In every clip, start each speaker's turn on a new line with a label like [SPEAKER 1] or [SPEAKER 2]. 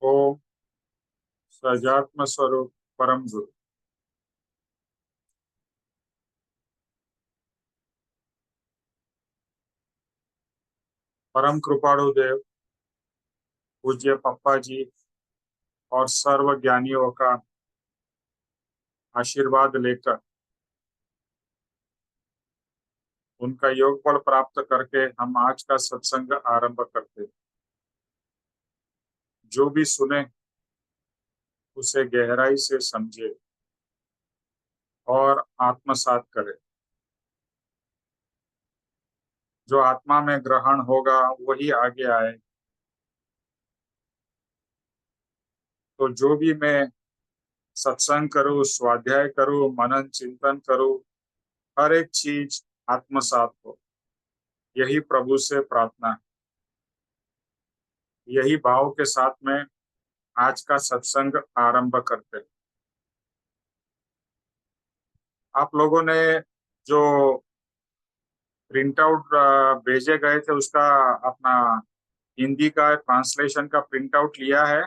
[SPEAKER 1] ओम सजात्म स्वरूप परम गुरु परम कृपाणु देव पूज्य पप्पा जी और सर्व ज्ञानियों का आशीर्वाद लेकर उनका योग बल प्राप्त करके हम आज का सत्संग आरंभ करते हैं। जो भी सुने उसे गहराई से समझे और आत्मसात करे। जो आत्मा में ग्रहण होगा वही आगे आए। तो जो भी मैं सत्संग करूं, स्वाध्याय करूं, मनन चिंतन करूं, हर एक चीज आत्मसात हो, यही प्रभु से प्रार्थना है। यही भाव के साथ में आज का सत्संग आरंभ करते हैं। आप लोगों ने जो प्रिंट आउट भेजे गए थे उसका अपना हिंदी का ट्रांसलेशन का प्रिंट आउट लिया है?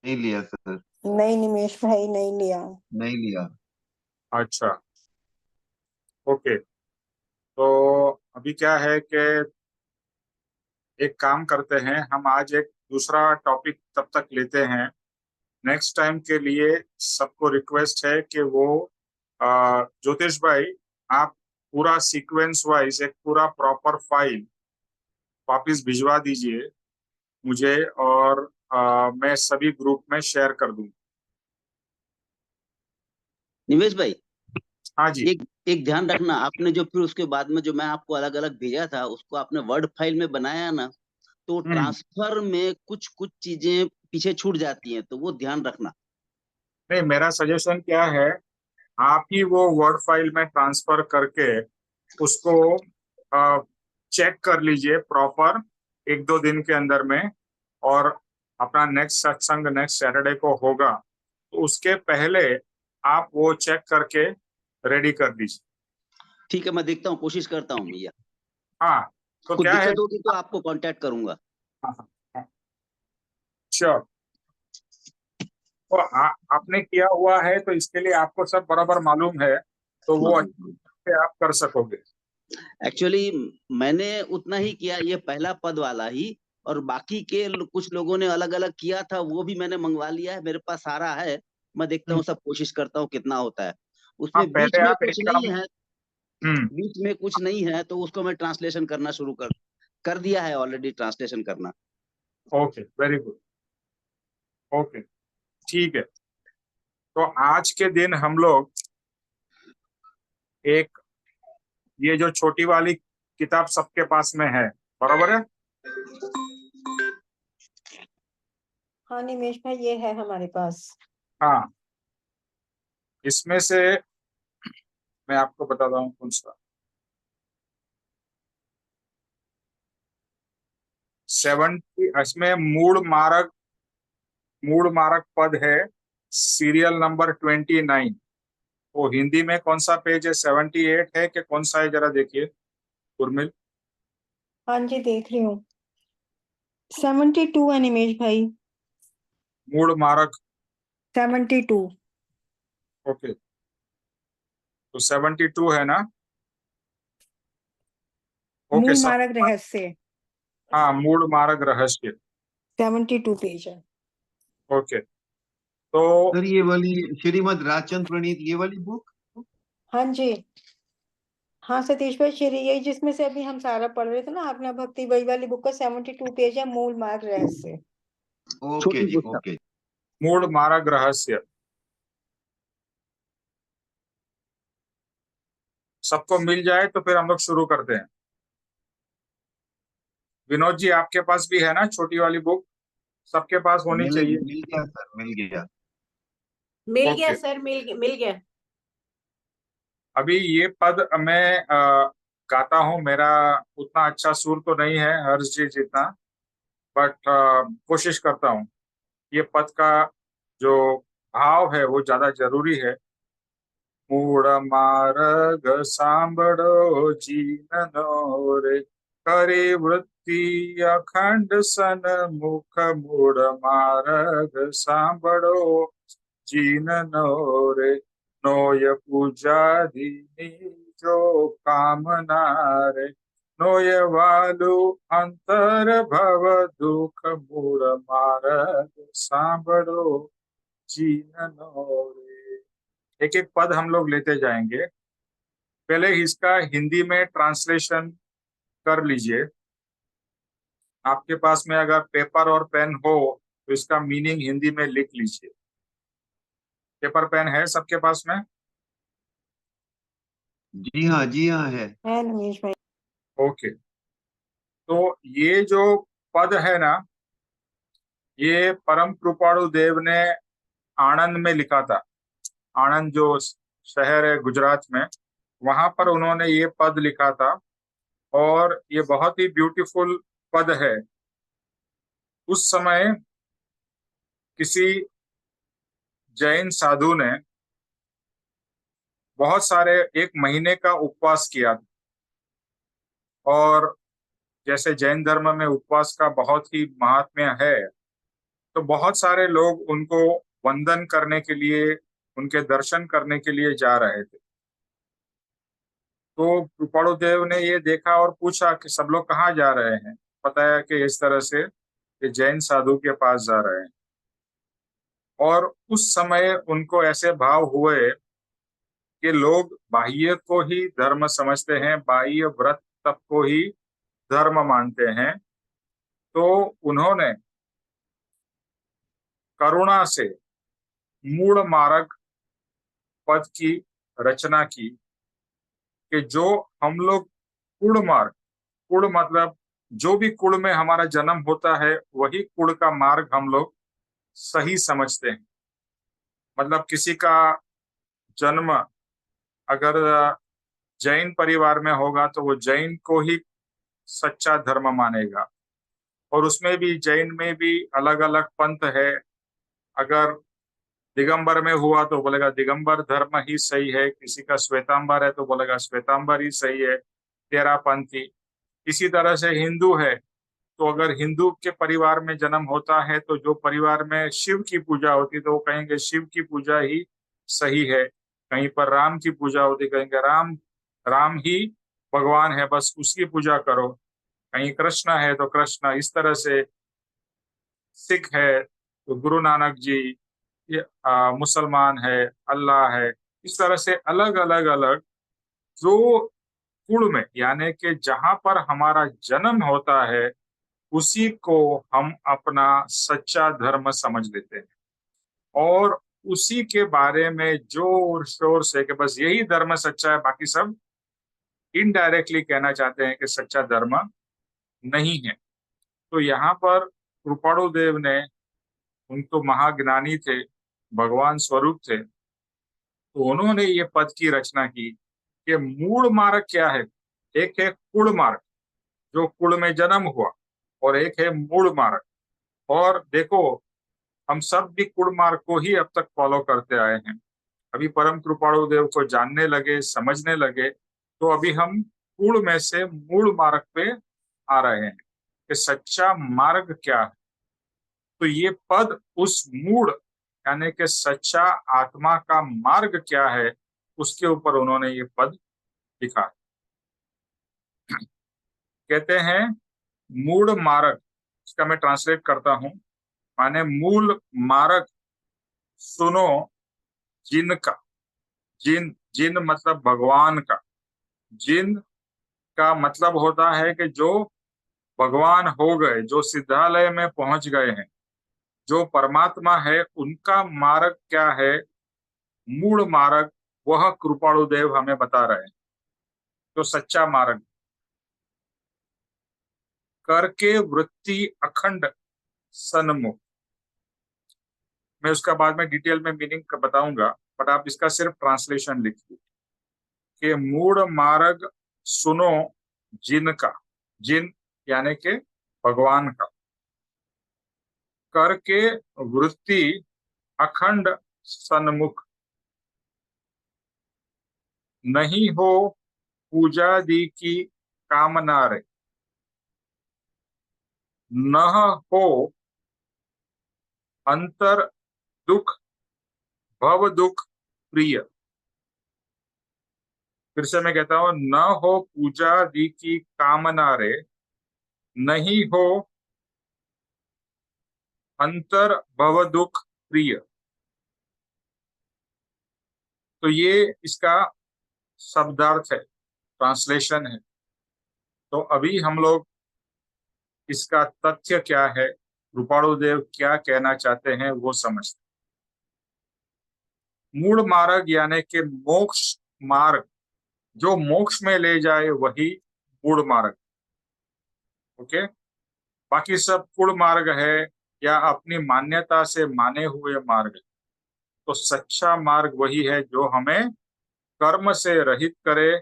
[SPEAKER 2] नहीं लिया सर।
[SPEAKER 3] नहीं निमेश भाई, नहीं लिया।
[SPEAKER 2] नहीं लिया।
[SPEAKER 1] अच्छा, ओके। तो अभी क्या है कि एक काम करते हैं, हम आज एक दूसरा टॉपिक तब तक लेते हैं। नेक्स्ट टाइम के लिए सबको रिक्वेस्ट है कि वो ज्योतिष भाई, आप पूरा सीक्वेंस वाइज एक पूरा प्रॉपर फाइल वापस भिजवा दीजिए मुझे, और मैं सभी ग्रुप में शेयर कर दूंगा।
[SPEAKER 4] निमेश भाई,
[SPEAKER 1] हाँ जी।
[SPEAKER 4] एक ध्यान रखना, आपने जो फिर उसके बाद में जो मैं आपको अलग अलग भेजा था उसको आपने वर्ड फाइल में बनाया ना, तो ट्रांसफर में कुछ कुछ चीजें पीछे छूट जाती हैं, तो वो ध्यान रखना।
[SPEAKER 1] नहीं, मेरा सजेशन क्या है, आप ही वो वर्ड फाइल में ट्रांसफर करके उसको चेक कर लीजिए प्रॉपर 1-2 दिन के अंदर में, और अपना नेक्स्ट सत्संग नेक्स्ट सैटरडे को होगा तो उसके पहले आप वो चेक करके रेडी कर दीजिए।
[SPEAKER 4] ठीक है, मैं देखता हूँ, कोशिश करता हूँ भैया।
[SPEAKER 1] हाँ, तो
[SPEAKER 4] कुछ
[SPEAKER 1] क्या है,
[SPEAKER 4] दिक्कत होगी तो आपको कांटेक्ट करूंगा।
[SPEAKER 1] श्योर। तो आपने किया हुआ है तो इसके लिए आपको सब बराबर मालूम है, तो वो अच्छे से आप कर सकोगे।
[SPEAKER 4] एक्चुअली मैंने उतना ही किया, ये पहला पद वाला ही, और बाकी के कुछ लोगों ने अलग अलग किया था, वो भी मैंने मंगवा लिया है, मेरे पास सारा है। मैं देखता हूँ, सब कोशिश करता हूँ कितना होता है उसमें। बीच
[SPEAKER 1] पहले
[SPEAKER 4] में
[SPEAKER 1] आप
[SPEAKER 4] कुछ
[SPEAKER 1] एक
[SPEAKER 4] नहीं
[SPEAKER 1] काम।
[SPEAKER 4] है, बीच में कुछ नहीं है तो उसको मैं ट्रांसलेशन करना शुरू कर दिया है ऑलरेडी, ट्रांसलेशन करना।
[SPEAKER 1] Okay, very good. ओके, ठीक है। तो आज के दिन हम लोग एक, ये जो छोटी वाली किताब सबके पास में है, बराबर है?
[SPEAKER 3] हाँ निमेश भाई, ये है हमारे पास।
[SPEAKER 1] हाँ, इसमें से मैं आपको बताता हूँ कौन सा। 70, इसमें मूड मारक पद है, सीरियल नंबर 29। वो हिंदी में कौन सा पेज है, 78 है कि कौन सा है, जरा देखिए उर्मिल।
[SPEAKER 3] हाँ जी, देख रही हूँ। 72 है निमेश भाई।
[SPEAKER 1] मूड मारक।
[SPEAKER 3] 72।
[SPEAKER 1] ओके, तो 72 है ना? ओके,
[SPEAKER 3] मूल मार्ग रहस्य।
[SPEAKER 1] हाँ, मूड मारक रहस्य
[SPEAKER 3] 72 पेज है।
[SPEAKER 1] ओके, तो
[SPEAKER 2] सर ये वाली श्रीमद राजचंद्र प्रणीत, ये वाली बुक?
[SPEAKER 3] हाँ जी, हाँ सतीश भाई, श्री यही जिसमें से अभी हम सारा पढ़ रहे थे ना, आपने भक्ति वही वाली बुक का 72 पेज है, मूल मार्ग रहस्य।
[SPEAKER 2] ओके जी, ओके।
[SPEAKER 1] मूड मारक रहस्य सबको मिल जाए तो फिर हम लोग शुरू करते हैं। विनोद जी, आपके पास भी है ना छोटी वाली बुक? सबके पास होनी चाहिए।
[SPEAKER 2] मिल गया सर, मिल गया।
[SPEAKER 5] मिल गया सर, मिल गया।
[SPEAKER 1] अभी ये पद मैं गाता हूँ, मेरा उतना अच्छा सुर तो नहीं है हर्ष जी जितना, बट कोशिश करता हूँ। ये पद का जो भाव है वो ज्यादा जरूरी है। मूड मार्ग सांबड़ो जीननो रे, करे वृत्ति अखंड सन मुख मूढ़ मार्ग सांभड़ो जीन नोरे नोय पूजा दीनी जो कामना रे नोय वालु अंतर भव दुख मूढ़ मार्ग सांभड़ो जीन नोरे। एक एक पद हम लोग लेते जाएंगे। पहले इसका हिंदी में ट्रांसलेशन कर लीजिए। आपके पास में अगर पेपर और पेन हो तो इसका मीनिंग हिंदी में लिख लीजिए। पेपर पेन है सबके पास में?
[SPEAKER 2] जी हाँ है।
[SPEAKER 3] नमेश भाई।
[SPEAKER 1] ओके, तो ये जो पद है ना, ये परम कृपाणु देव ने आणंद में लिखा था। आणंद जो शहर है गुजरात में, वहां पर उन्होंने ये पद लिखा था और ये बहुत ही ब्यूटीफुल पद है। उस समय किसी जैन साधु ने बहुत सारे 1 महीने का उपवास किया और जैसे जैन धर्म में उपवास का बहुत ही महात्म्य है, तो बहुत सारे लोग उनको वंदन करने के लिए, उनके दर्शन करने के लिए जा रहे थे। तो कृपाणु देव ने ये देखा और पूछा कि सब लोग कहाँ जा रहे हैं। पता है कि इस तरह से ये जैन साधु के पास जा रहे हैं। और उस समय उनको ऐसे भाव हुए कि लोग बाह्य को ही धर्म समझते हैं, बाह्य व्रत तप को ही धर्म मानते हैं। तो उन्होंने करुणा से मूढ़ मार्ग पद की रचना की कि जो हम लोग कुड़ मार्ग, कुड़ मतलब जो भी कुड़ में हमारा जन्म होता है वही कुड़ का मार्ग हम लोग सही समझते हैं। मतलब किसी का जन्म अगर जैन परिवार में होगा तो वो जैन को ही सच्चा धर्म मानेगा। और उसमें भी जैन में भी अलग अलग पंथ है। अगर दिगंबर में हुआ तो बोलेगा दिगंबर धर्म ही सही है, किसी का श्वेतांबर है तो बोलेगा श्वेतांबर ही सही है, तेरापंथी। इसी तरह से हिंदू है तो अगर हिंदू के परिवार में जन्म होता है तो जो परिवार में शिव की पूजा होती तो वो कहेंगे शिव की पूजा ही सही है। कहीं पर राम की पूजा होती कहेंगे राम राम ही भगवान है, बस उसकी पूजा करो। कहीं कृष्ण है तो कृष्ण। इस तरह से सिख है तो गुरु नानक जी, ये मुसलमान है अल्लाह है। इस तरह से अलग अलग अलग जो कुल में यानी कि जहां पर हमारा जन्म होता है उसी को हम अपना सच्चा धर्म समझ लेते हैं और उसी के बारे में जोर शोर से कि बस यही धर्म सच्चा है, बाकी सब इनडायरेक्टली कहना चाहते हैं कि सच्चा धर्म नहीं है। तो यहाँ पर कृपाणु देव ने, उनको महाज्ञानी थे, भगवान स्वरूप थे, तो उन्होंने ये पद की रचना की कि मूल मार्ग क्या है। एक है कुल मार्ग जो कुल में जन्म हुआ और एक है मूल मार्ग। और देखो हम सब भी कुल मार्ग को ही अब तक फॉलो करते आए हैं। अभी परम कृपाणु देव को जानने लगे, समझने लगे, तो अभी हम कुल में से मूल मार्ग पे आ रहे हैं कि सच्चा मार्ग क्या है। तो ये पद उस मूल यानी कि सच्चा आत्मा का मार्ग क्या है उसके ऊपर उन्होंने ये पद लिखा है। कहते हैं मूल मार्ग, इसका मैं ट्रांसलेट करता हूं, माने मूल मार्ग सुनो जिनका, जिन जिन मतलब भगवान का, जिन का मतलब होता है कि जो भगवान हो गए, जो सिद्धालय में पहुंच गए हैं, जो परमात्मा है, उनका मार्ग क्या है, मूल मार्ग, वह कृपाणु देव हमें बता रहे हैं। तो सच्चा मार्ग करके वृत्ति अखंड सन्मुख, मैं उसका बाद में डिटेल में मीनिंग बताऊंगा, बट आप इसका सिर्फ ट्रांसलेशन लिखिए कि मूल मार्ग सुनो जिनका, जिन यानी के भगवान का, करके वृत्ति अखंड सन्मुख, नहीं हो पूजा दी की कामना रे। न हो अंतर दुख भव दुख प्रिय। फिर से मैं कहता हूं, न हो पूजा दी की कामना रे, नहीं हो अंतर भव दुख प्रिय। तो ये इसका शब्दार्थ है, ट्रांसलेशन है। तो अभी हम लोग इसका तथ्य क्या है, कृपाणु देव क्या कहना चाहते हैं वो समझते। मूल मार्ग यानी कि मोक्ष मार्ग, जो मोक्ष में ले जाए वही मूल मार्ग। ओके, बाकी सब कुल मार्ग है या अपनी मान्यता से माने हुए मार्ग। तो सच्चा मार्ग वही है जो हमें कर्म से रहित करे,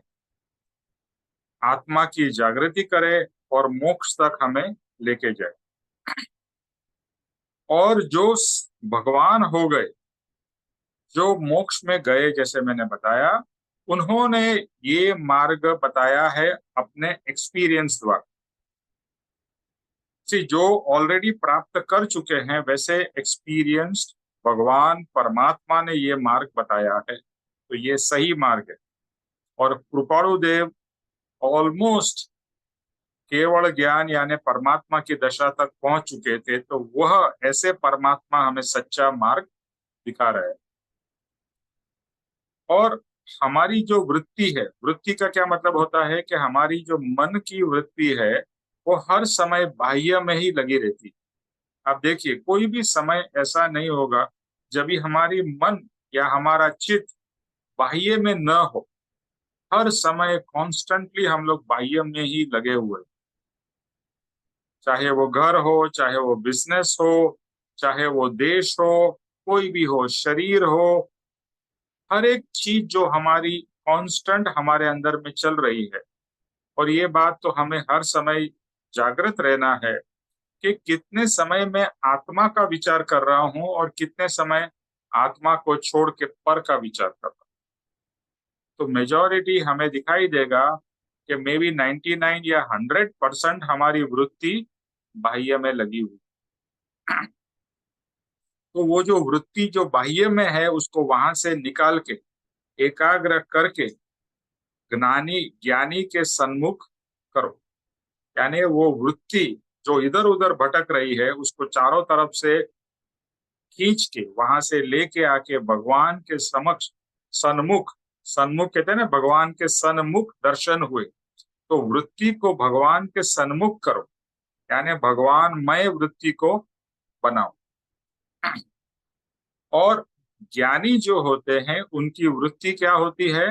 [SPEAKER 1] आत्मा की जागृति करे और मोक्ष तक हमें लेके जाए। और जो भगवान हो गए, जो मोक्ष में गए, जैसे मैंने बताया, उन्होंने ये मार्ग बताया है अपने एक्सपीरियंस द्वारा। जो ऑलरेडी प्राप्त कर चुके हैं वैसे एक्सपीरियंस्ड भगवान परमात्मा ने ये मार्ग बताया है, तो ये सही मार्ग है। और कृपाणु देव ऑलमोस्ट केवल ज्ञान यानी परमात्मा की दशा तक पहुंच चुके थे, तो वह ऐसे परमात्मा हमें सच्चा मार्ग दिखा रहे हैं। और हमारी जो वृत्ति है, वृत्ति का क्या मतलब होता है कि हमारी जो मन की वृत्ति है वो हर समय बाह्य में ही लगी रहती है। अब देखिए, कोई भी समय ऐसा नहीं होगा जब भी हमारी मन या हमारा चित्त बाह्य में न हो। हर समय कॉन्स्टेंटली हम लोग बाह्य में ही लगे हुए, चाहे वो घर हो, चाहे वो बिजनेस हो, चाहे वो देश हो, कोई भी हो, शरीर हो, हर एक चीज जो हमारी कांस्टेंट हमारे अंदर में चल रही है। और ये बात तो हमें हर समय जागृत रहना है कि कितने समय में आत्मा का विचार कर रहा हूं और कितने समय आत्मा को छोड़ के पर का विचार कर रहा हूं। तो मेजॉरिटी हमें दिखाई देगा कि मे बी 99 या 100% हमारी वृत्ति बाह्य में लगी हुई। तो वो जो वृत्ति जो बाह्य में है उसको वहां से निकाल के एकाग्र करके ज्ञानी के सन्मुख करो। यानी वो वृत्ति जो इधर उधर भटक रही है उसको चारों तरफ से खींच के वहां से लेके आके भगवान के समक्ष सन्मुख, सन्मुख कहते हैं ना, भगवान के सन्मुख दर्शन हुए। तो वृत्ति को भगवान के सन्मुख करो, यानी भगवानमय वृत्ति को बनाओ। और ज्ञानी जो होते हैं उनकी वृत्ति क्या होती है,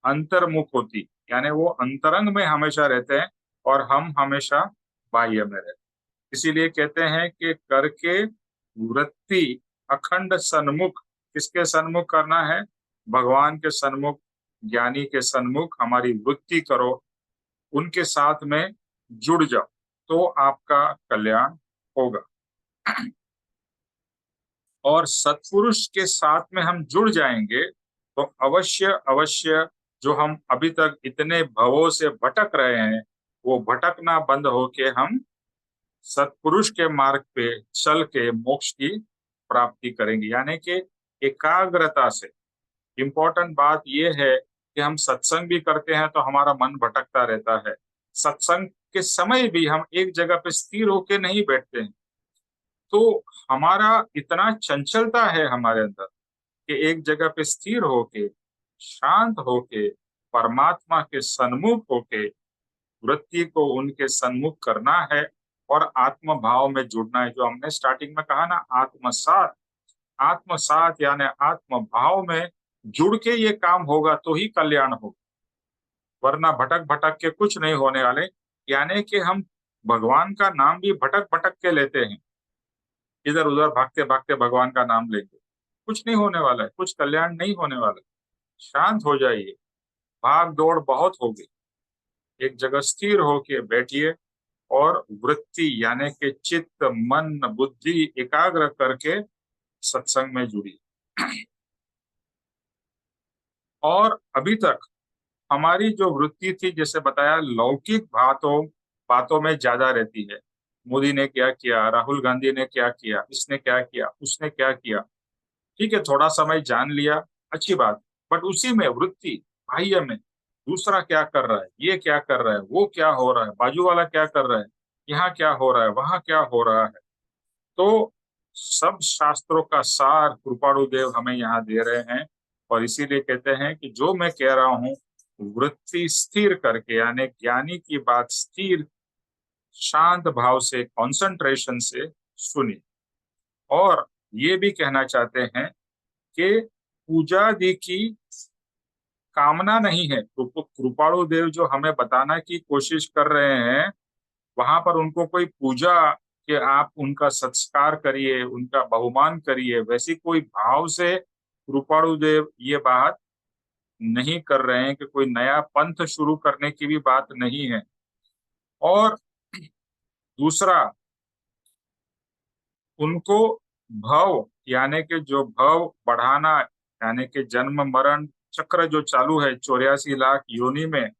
[SPEAKER 1] अंतर्मुख होती, यानी वो अंतरंग में हमेशा रहते हैं और हम हमेशा बाह्य में रहते हैं। इसीलिए कहते हैं कि करके वृत्ति अखंड सन्मुख, किसके सन्मुख करना है, भगवान के सन्मुख, ज्ञानी के सन्मुख हमारी वृत्ति करो, उनके साथ में जुड़ जाओ तो आपका कल्याण होगा। और सत्पुरुष के साथ में हम जुड़ जाएंगे तो अवश्य अवश्य जो हम अभी तक इतने भवों से भटक रहे हैं वो भटकना बंद होके हम सत्पुरुष के मार्ग पे चल के मोक्ष की प्राप्ति करेंगे। यानी कि एकाग्रता से। इम्पोर्टेंट बात यह है कि हम सत्संग भी करते हैं तो हमारा मन भटकता रहता है। सत्संग के समय भी हम एक जगह पे स्थिर होके नहीं बैठते हैं। तो हमारा इतना चंचलता है हमारे अंदर कि एक जगह पे स्थिर होके, शांत होके, परमात्मा के सन्मुख होके वृत्ति को उनके सन्मुख करना है और आत्म भाव में जुड़ना है। जो हमने स्टार्टिंग में कहा ना, आत्मसात, आत्मसात यानी आत्म भाव में जुड़ के ये काम होगा तो ही कल्याण होगा, वरना भटक भटक के कुछ नहीं होने वाले। यानी कि हम भगवान का नाम भी भटक भटक के लेते हैं, इधर उधर भागते भागते भगवान का नाम लेंगे, कुछ नहीं होने वाला है, कुछ कल्याण नहीं होने वाला है। शांत हो जाइए, भाग दौड़ बहुत हो गई, एक जगह स्थिर होके बैठिए और वृत्ति यानी कि चित्त, मन, बुद्धि एकाग्र करके सत्संग में जुड़िए। और अभी तक हमारी जो वृत्ति थी, जैसे बताया, लौकिक बातों में ज्यादा रहती है, मोदी ने क्या किया, राहुल गांधी ने क्या किया, इसने क्या किया, उसने क्या किया। ठीक है, थोड़ा समय जान लिया, अच्छी बात। बट उसी में वृत्ति बाह्य में दूसरा क्या कर रहा है, ये क्या कर रहा है, वो क्या हो रहा है, बाजू वाला क्या कर रहा है, यहाँ क्या हो रहा है, वहां क्या हो रहा है। तो सब शास्त्रों का सार कृपाणु देव हमें यहाँ दे रहे हैं। और इसीलिए कहते हैं कि जो मैं कह रहा हूँ वृत्ति स्थिर करके, यानी ज्ञानी की बात स्थिर शांत भाव से, कंसंट्रेशन से सुनिए। और ये भी कहना चाहते हैं कि पूजा दी की कामना नहीं है। कृपाणु देव जो हमें बताना की कोशिश कर रहे हैं, वहां पर उनको कोई पूजा कि आप उनका सत्कार करिए, उनका बहुमान करिए, वैसी कोई भाव से कृपाणु देव ये बात नहीं कर रहे हैं कि कोई नया पंथ शुरू करने की भी बात नहीं है। और दूसरा, उनको भव यानी कि जो भव बढ़ाना, यानी कि जन्म मरण चक्र जो चालू है 84 लाख योनि में,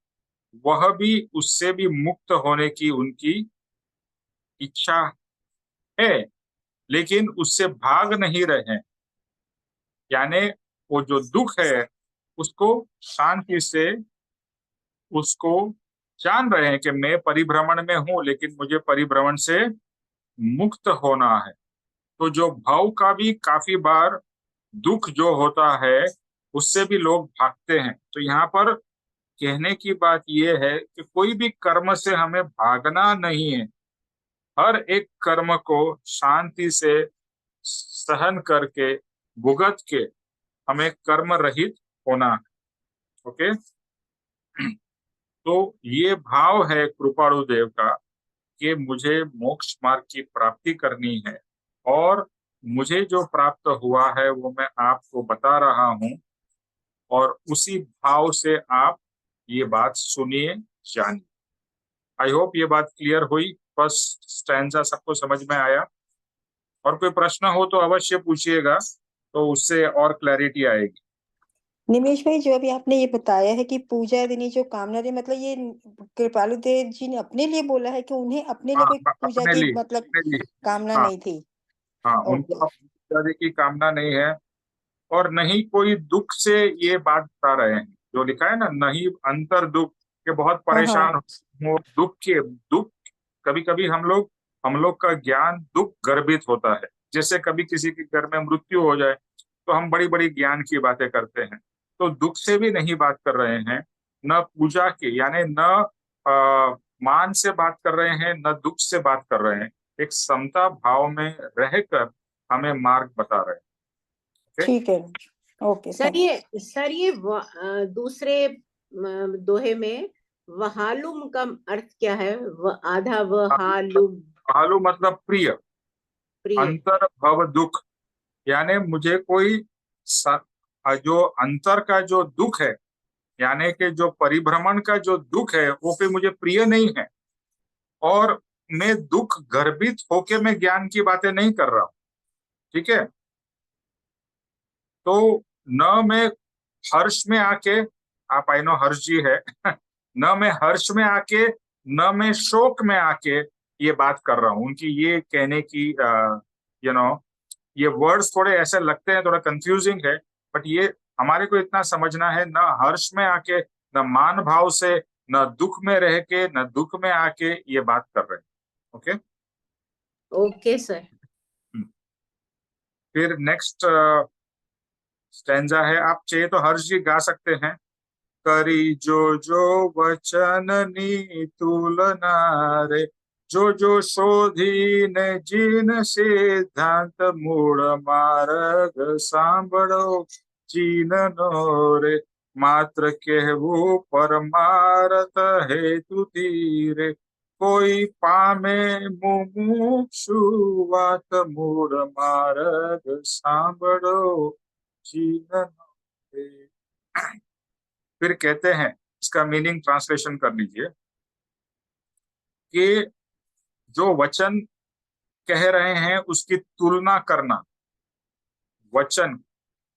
[SPEAKER 1] वह भी उससे भी मुक्त होने की उनकी इच्छा है, लेकिन उससे भाग नहीं रहे हैं। यानी वो जो दुख है उसको शांति से उसको जान रहे हैं कि मैं परिभ्रमण में हूं, लेकिन मुझे परिभ्रमण से मुक्त होना है। तो जो भाव का भी काफी बार दुख जो होता है उससे भी लोग भागते हैं। तो यहाँ पर कहने की बात यह है कि कोई भी कर्म से हमें भागना नहीं है। हर एक कर्म को शांति से सहन करके, भुगत के हमें कर्म रहित होना है। ओके, तो ये भाव है कृपाणु देव का कि मुझे मोक्ष मार्ग की प्राप्ति करनी है, और मुझे जो प्राप्त हुआ है वो मैं आपको बता रहा हूं, और उसी भाव से आप ये बात सुनिए, जानिए। आई होप ये बात क्लियर हुई। फर्स्ट स्टैंजा सबको समझ में आया? और कोई प्रश्न हो तो अवश्य पूछिएगा, तो उससे और क्लैरिटी आएगी।
[SPEAKER 3] निमेश भाई, जो अभी आपने ये बताया है कि पूजा दिनी जो कामना थी, मतलब ये कृपालु देव जी ने अपने लिए बोला है कि उन्हें अपने लिए
[SPEAKER 1] हाँ,
[SPEAKER 3] कोई पूजा
[SPEAKER 1] अपने
[SPEAKER 3] की
[SPEAKER 1] लिए,
[SPEAKER 3] मतलब
[SPEAKER 1] अपने लिए।
[SPEAKER 3] कामना
[SPEAKER 1] हाँ
[SPEAKER 3] नहीं थी?
[SPEAKER 1] हाँ, उनको
[SPEAKER 3] ओके।
[SPEAKER 1] अपनी पूजा की कामना नहीं है, और नहीं कोई दुख से ये बात बता रहे हैं। जो लिखा है ना, नहीं अंतर दुख, के बहुत
[SPEAKER 3] हाँ हाँ
[SPEAKER 1] परेशान हो दुख के दुख। कभी कभी हम लोग का ज्ञान दुख गर्भित होता है। जैसे कभी किसी के घर में मृत्यु हो जाए तो हम बड़ी बड़ी ज्ञान की बातें करते हैं। तो दुख से भी नहीं बात कर रहे हैं, न पूजा के, यानी न मान से बात कर रहे हैं, न दुख से बात कर रहे हैं। एक समता भाव में रहकर हमें मार्ग बता रहे हैं।
[SPEAKER 3] ठीक है। ओके,
[SPEAKER 5] सर ये दूसरे दोहे में वहालुम का अर्थ क्या है? आधा वहालुम,
[SPEAKER 1] भालू मतलब प्रिय,
[SPEAKER 5] प्रिय।
[SPEAKER 1] अंतर भव दुख, यानी मुझे कोई जो अंतर का जो दुख है, यानी कि जो परिभ्रमण का जो दुख है, वो कोई मुझे प्रिय नहीं है। और मैं दुख गर्भित होके मैं ज्ञान की बातें नहीं कर रहा हूं। ठीक है, तो न मैं हर्ष में आके, आप आई नो हर्ष जी है न मैं हर्ष में आके, न मैं शोक में आके ये बात कर रहा हूं। उनकी ये कहने की ये वर्ड्स थोड़े ऐसे लगते हैं, थोड़ा कंफ्यूजिंग है, बट ये हमारे को इतना समझना है, न हर्ष में आके, न मान भाव से, न दुख में रह के, न दुख में आके ये बात कर रहे हैं। Okay,
[SPEAKER 5] okay sir.
[SPEAKER 1] फिर नेक्स्ट स्टैंजा है, आप चाहिए तो हर्ष जी गा सकते हैं। करी जो जो वचन नी तुलना रे, जो शोधी ने जिन सिद्धांत मूળ मार्ग सांभळो चीननो रे, मात्र कहवू परमारथ हेतु धीरे, कोई पामे मुमुक्षु वात मूળ मार्ग सांभळो चीननो रे। फिर कहते हैं, इसका मीनिंग ट्रांसलेशन कर लीजिए, कि जो वचन कह रहे हैं उसकी तुलना करना, वचन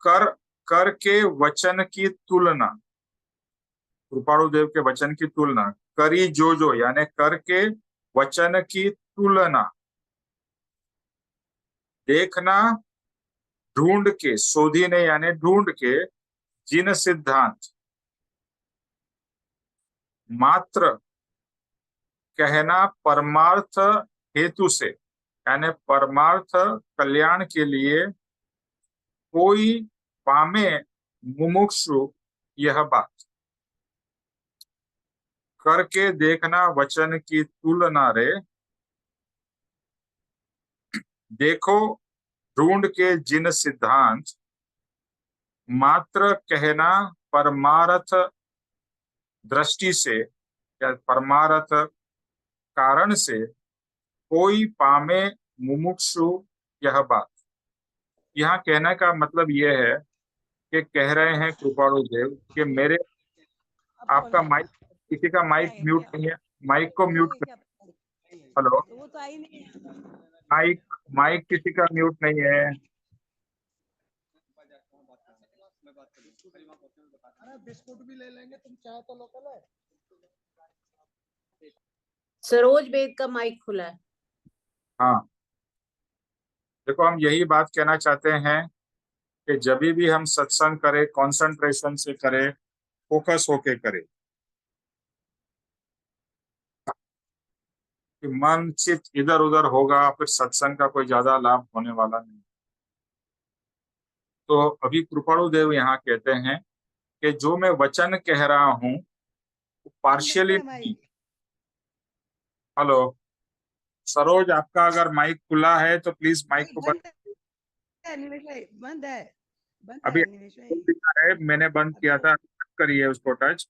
[SPEAKER 1] कर के वचन की तुलना, कृपाणु देव के वचन की तुलना, करी जो यानी कर के वचन की तुलना, देखना ढूंढ के, शोधने यानी ढूंढ के, जिन सिद्धांत, मात्र कहना परमार्थ हेतु से, यानी परमार्थ कल्याण के लिए, कोई पामे मुमुक्षु यह बात, करके देखना वचन की तुलना रे, देखो ढूंढ के जिन सिद्धांत, मात्र कहना परमार्थ दृष्टि से या परमार्थ कारण से, कोई पामे मुमुक्षु यह बात। यहाँ कहने का मतलब यह है कि कह रहे हैं कृपाणु देव कि मेरे, आपका माइक, किसी का माइक म्यूट नहीं है, माइक को म्यूट कर। हेलो, माइक किसी का म्यूट नहीं है।
[SPEAKER 6] बिस्कुट भी ले लेंगे, तुम चाहे तो लोकल है।
[SPEAKER 5] सरोज वेद का माइक खुला है।
[SPEAKER 1] हाँ, देखो हम यही बात कहना चाहते हैं कि जब भी हम सत्संग करें, कंसंट्रेशन से करें, फोकस होके करें, कि मन चित्त इधर उधर होगा, फिर सत्संग का कोई ज्यादा लाभ होने वाला नहीं। तो अभी कृपाणु देव यहाँ कहते हैं कि जो मैं वचन कह रहा हूँ पार्शियली नहीं। हेलो सरोज, आपका अगर माइक खुला है तो प्लीज माइक को बंद
[SPEAKER 6] है।
[SPEAKER 1] अभी है, मैंने बंद किया था, करिए उसको टच।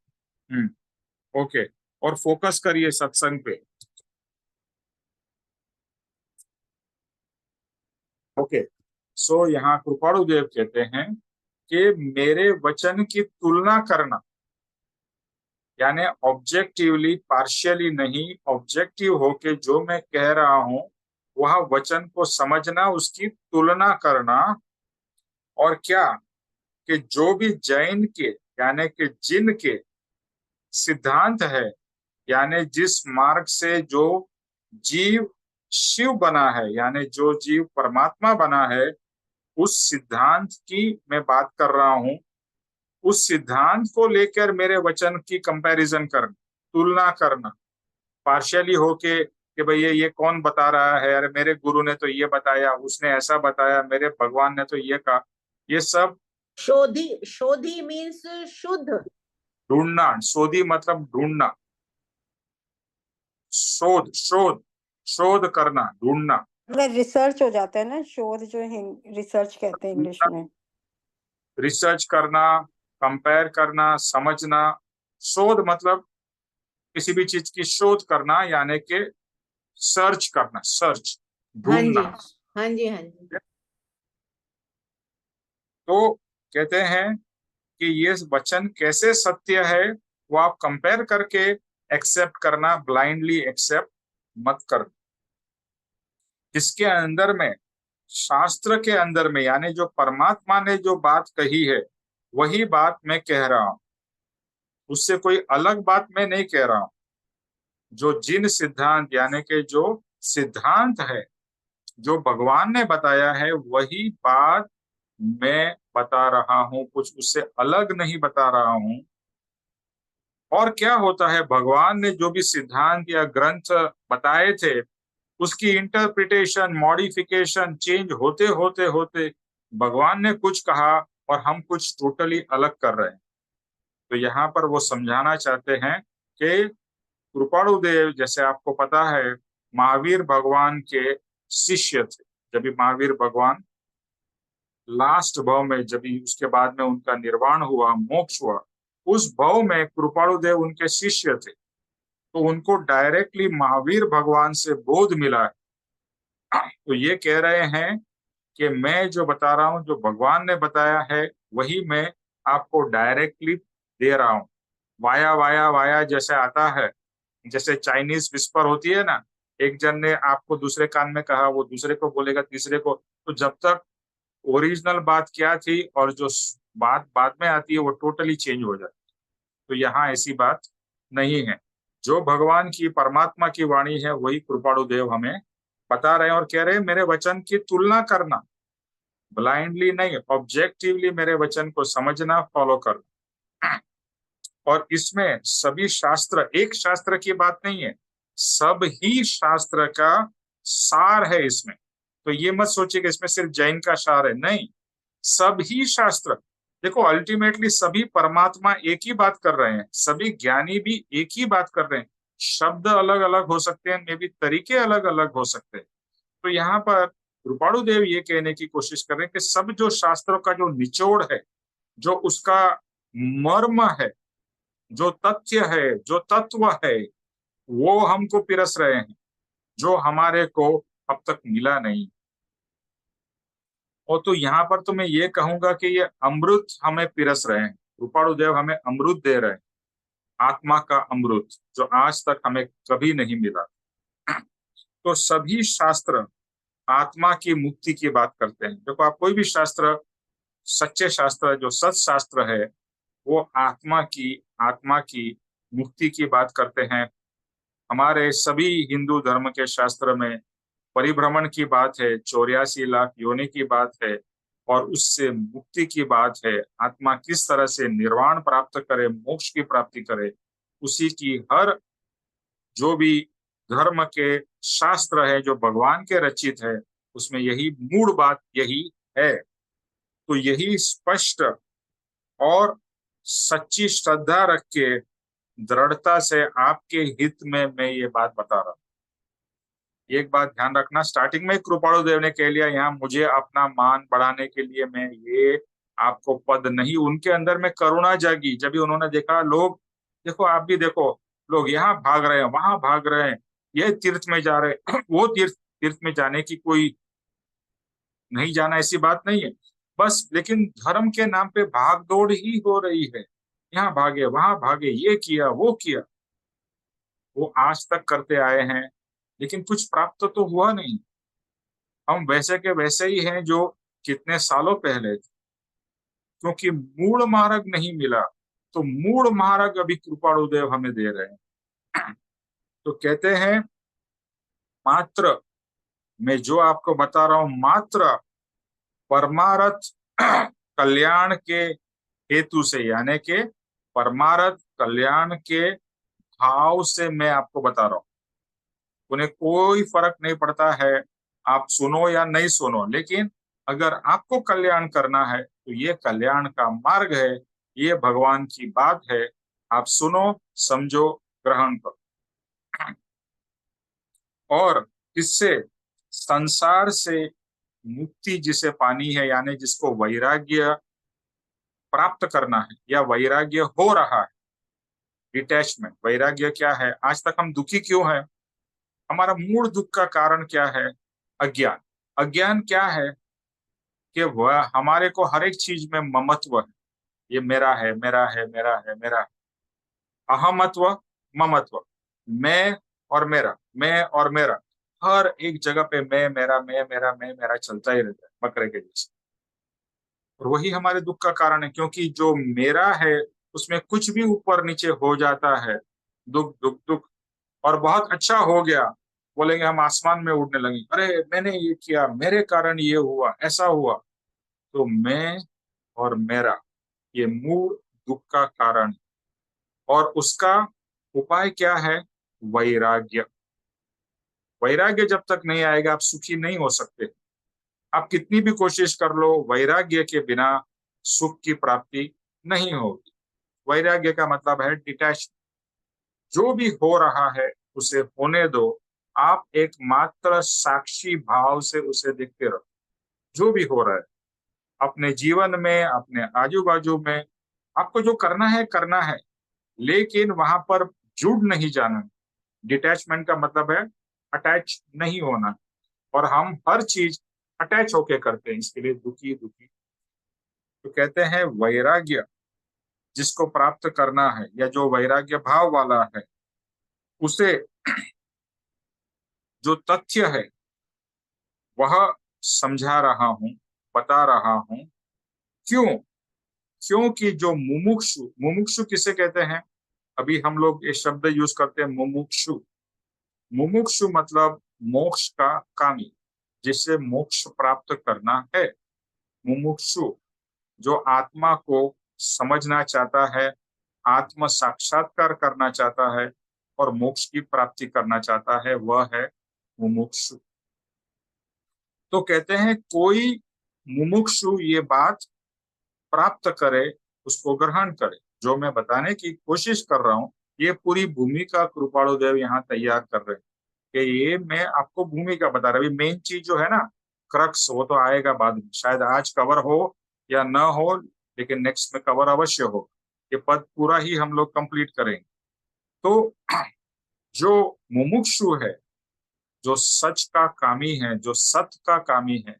[SPEAKER 1] ओके, और फोकस करिए सत्संग पे। ओके, सो यहाँ कृपाणु देव कहते हैं कि मेरे वचन की तुलना करना, यानी ऑब्जेक्टिवली, पार्शियली नहीं, ऑब्जेक्टिव होके जो मैं कह रहा हूं वह वचन को समझना, उसकी तुलना करना। और क्या कि जो भी जैन के यानी कि जिन के सिद्धांत है, यानी जिस मार्ग से जो जीव शिव बना है, यानी जो जीव परमात्मा बना है, उस सिद्धांत की मैं बात कर रहा हूं। उस सिद्धांत को लेकर मेरे वचन की कंपैरिजन करना, तुलना करना, पार्शियली होके कि भाई ये कौन बता रहा है, अरे मेरे गुरु ने तो ये बताया, उसने ऐसा बताया, मेरे भगवान ने तो ये कहा। ये सब
[SPEAKER 5] शोधी मीन्स शुद्ध,
[SPEAKER 1] ढूंढना, शोधी मतलब ढूंढना, शोध शोध शोध करना, ढूंढना,
[SPEAKER 3] मतलब रिसर्च हो जाता है ना, शोध जो रिसर्च कहते हैं इंग्लिश में।
[SPEAKER 1] रिसर्च करना, कंपेयर करना, समझना। शोध मतलब किसी भी चीज की शोध करना, यानी कि सर्च करना, सर्च,
[SPEAKER 5] हाँ जी,
[SPEAKER 1] ढूंढना।
[SPEAKER 5] हाँ जी, हाँ जी।
[SPEAKER 1] तो कहते हैं कि ये वचन कैसे सत्य है वो आप कंपेयर करके एक्सेप्ट करना, ब्लाइंडली एक्सेप्ट मत कर। इसके अंदर में, शास्त्र के अंदर में, यानी जो परमात्मा ने जो बात कही है वही बात मैं कह रहा हूं, उससे कोई अलग बात मैं नहीं कह रहा हूं। जो जिन सिद्धांत, यानी कि जो सिद्धांत है जो भगवान ने बताया है वही बात मैं बता रहा हूं, कुछ उससे अलग नहीं बता रहा हूं। और क्या होता है, भगवान ने जो भी सिद्धांत या ग्रंथ बताए थे उसकी इंटरप्रिटेशन, मॉडिफिकेशन, चेंज होते होते होते भगवान ने कुछ कहा और हम कुछ टोटली अलग कर रहे हैं। तो यहाँ पर वो समझाना चाहते हैं कि कृपाणु देव, जैसे आपको पता है, महावीर भगवान के शिष्य थे। जब भी महावीर भगवान लास्ट भव में, जब उसके बाद में उनका निर्वाण हुआ, मोक्ष हुआ, उस भव में कृपाणु देव उनके शिष्य थे। तो उनको डायरेक्टली महावीर भगवान से बोध मिला है। तो ये कह रहे हैं कि मैं जो बता रहा हूँ, जो भगवान ने बताया है वही मैं आपको डायरेक्टली दे रहा हूँ। वाया वाया वाया जैसे आता है, जैसे चाइनीज विस्पर होती है ना, एक जन ने आपको दूसरे कान में कहा, वो दूसरे को बोलेगा तीसरे को। तो जब तक ओरिजिनल बात क्या थी और जो बात बाद में आती है वो टोटली चेंज हो जाती है। तो यहाँ ऐसी बात नहीं है। जो भगवान की परमात्मा की वाणी है वही कृपाणु देव हमें बता रहे हैं और कह रहे हैं मेरे वचन की तुलना करना, ब्लाइंडली नहीं, ऑब्जेक्टिवली मेरे वचन को समझना, फॉलो करना। और इसमें सभी शास्त्र, एक शास्त्र की बात नहीं है, सब ही शास्त्र का सार है इसमें। तो ये मत सोचिए कि इसमें सिर्फ जैन का सार है, नहीं, सब ही शास्त्र। देखो अल्टीमेटली सभी परमात्मा एक ही बात कर रहे हैं, सभी ज्ञानी भी एक ही बात कर रहे हैं, शब्द अलग अलग हो सकते हैं, मे भी तरीके अलग अलग हो सकते हैं। तो यहाँ पर कृपाणु देव ये कहने की कोशिश कर रहे हैं कि सब जो शास्त्रों का जो निचोड़ है, जो उसका मर्म है, जो तथ्य है, जो तत्व है, वो हमको पिरस रहे हैं, जो हमारे को अब तक मिला नहीं। और तो यहाँ पर तो मैं ये कहूंगा कि ये अमृत हमें पिरस रहे हैं, कृपाणु देव हमें अमृत दे रहे हैं, आत्मा का अमृत, जो आज तक हमें कभी नहीं मिला। तो सभी शास्त्र आत्मा की मुक्ति की बात करते हैं। देखो आप कोई भी शास्त्र, सच्चे शास्त्र, जो सच शास्त्र है, वो आत्मा की मुक्ति की बात करते हैं। हमारे सभी हिंदू धर्म के शास्त्र में परिभ्रमण की बात है, 84 लाख योनि की बात है, और उससे मुक्ति की बात है। आत्मा किस तरह से निर्वाण प्राप्त करे, मोक्ष की प्राप्ति करे, उसी की हर जो भी धर्म के शास्त्र है जो भगवान के रचित है, उसमें यही मूल बात यही है। तो यही स्पष्ट और सच्ची श्रद्धा रख के दृढ़ता से आपके हित में मैं ये बात बता रहा हूँ। एक बात ध्यान रखना, स्टार्टिंग में कृपाणु देव ने कह लिया यहाँ मुझे अपना मान बढ़ाने के लिए मैं ये आपको पद नहीं, उनके अंदर में करुणा जागी जब भी उन्होंने देखा लोग, देखो आप भी देखो, लोग यहाँ भाग रहे हैं, वहां भाग रहे हैं, ये तीर्थ में जा रहे हैं, वो तीर्थ में जाने की कोई नहीं जाना ऐसी बात नहीं है, बस लेकिन धर्म के नाम पे भाग दौड़ ही हो रही है, यहाँ भागे वहां भागे, ये किया वो किया, वो आज तक करते आए हैं, लेकिन कुछ प्राप्त तो हुआ नहीं। हम वैसे के वैसे ही हैं जो कितने सालों पहले थे, क्योंकि मूल मार्ग नहीं मिला। तो मूल मार्ग अभी कृपाणु देव हमें दे रहे हैं। तो कहते हैं मात्र, मैं जो आपको बता रहा हूं, मात्र परमार्थ कल्याण के हेतु से, यानी के परमार्थ कल्याण के भाव से मैं आपको बता रहा हूं। उन्हें कोई फर्क नहीं पड़ता है आप सुनो या नहीं सुनो, लेकिन अगर आपको कल्याण करना है तो ये कल्याण का मार्ग है, ये भगवान की बात है, आप सुनो, समझो, ग्रहण करो। और इससे संसार से मुक्ति जिसे पानी है, यानी जिसको वैराग्य प्राप्त करना है या वैराग्य हो रहा है, डिटैचमेंट। वैराग्य क्या है? आज तक हम दुखी क्यों हैं? हमारा मूल दुख का कारण क्या है? अज्ञान। अज्ञान क्या है? कि वह हमारे को हर एक चीज में ममत्व है, ये मेरा है, मेरा है, मेरा है, मेरा है। अहमत्व, ममत्व, मैं और मेरा, मैं और मेरा, हर एक जगह पे मैं मेरा, मैं मेरा, मैं मेरा चलता ही रहता है बकरे के जैसे। और वही हमारे दुख का कारण है, क्योंकि जो मेरा है उसमें कुछ भी ऊपर नीचे हो जाता है, दुख दुख दुख। और बहुत अच्छा हो गया, बोलेंगे हम आसमान में उड़ने लगे, अरे मैंने ये किया, मेरे कारण ये हुआ, ऐसा हुआ। तो मैं और मेरा ये मूल दुख का कारण है। और उसका उपाय क्या है? वैराग्य। वैराग्य जब तक नहीं आएगा आप सुखी नहीं हो सकते। आप कितनी भी कोशिश कर लो, वैराग्य के बिना सुख की प्राप्ति नहीं होगी। वैराग्य का मतलब है डिटैच। जो भी हो रहा है उसे होने दो, आप एक मात्र साक्षी भाव से उसे देखते रहो। जो भी हो रहा है अपने जीवन में, अपने आजू बाजू में, आपको जो करना है, लेकिन वहां पर जुड़ नहीं जाना। डिटैचमेंट का मतलब है अटैच नहीं होना, और हम हर चीज अटैच होके करते हैं, इसके लिए दुखी दुखी। तो कहते हैं वैराग्य जिसको प्राप्त करना है, या जो वैराग्य भाव वाला है, उसे जो तथ्य है वह समझा रहा हूं, बता रहा हूं। क्यों? क्योंकि जो मुमुक्षु, मुमुक्षु किसे कहते हैं? अभी हम लोग ये शब्द यूज करते हैं मुमुक्षु। मुमुक्षु मतलब मोक्ष का कामी, जिससे मोक्ष प्राप्त करना है। मुमुक्षु जो आत्मा को समझना चाहता है, आत्म साक्षात्कार करना चाहता है और मोक्ष की प्राप्ति करना चाहता है, वह है मुमुक्षु। तो कहते हैं कोई मुमुक्षु ये बात प्राप्त करे, उसको ग्रहण करे। जो मैं बताने की कोशिश कर रहा हूँ, ये पूरी भूमिका कृपाणुदेव यहाँ तैयार कर रहे हैं कि ये मैं आपको भूमिका बता रहा हूँ। मेन चीज जो है ना, क्रक्स, वो तो आएगा बाद में, शायद आज कवर हो या न हो, लेकिन नेक्स्ट में कवर अवश्य हो। ये पद पूरा ही हम लोग कंप्लीट करेंगे। तो जो मुमुक्षु है, जो सच का कामी है, जो सत्य का कामी है,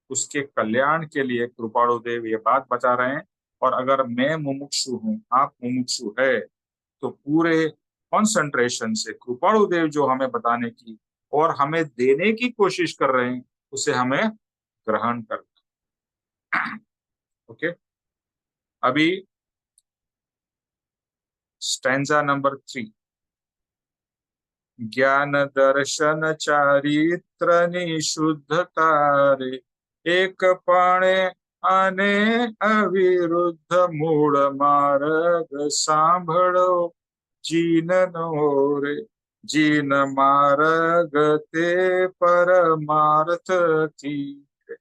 [SPEAKER 1] उसके कल्याण के लिए कृपाणुदेव ये बात बता रहे हैं। और अगर मैं मुमुक्षु हूँ, आप मुमुक्षु है, तो पूरे कंसंट्रेशन से कृपाणुदेव जो हमें बताने की और हमें देने की कोशिश कर रहे हैं, उसे हमें ग्रहण करना। ओके, अभी स्टैंजा नंबर 3। ज्ञान दर्शन चारित्र निशुद्धता रे, एक पाणे अने अविरुद्ध मूળ मार्ग सांभळो जीननो रे, जीन मार्ग ते परमार्थ तीरे,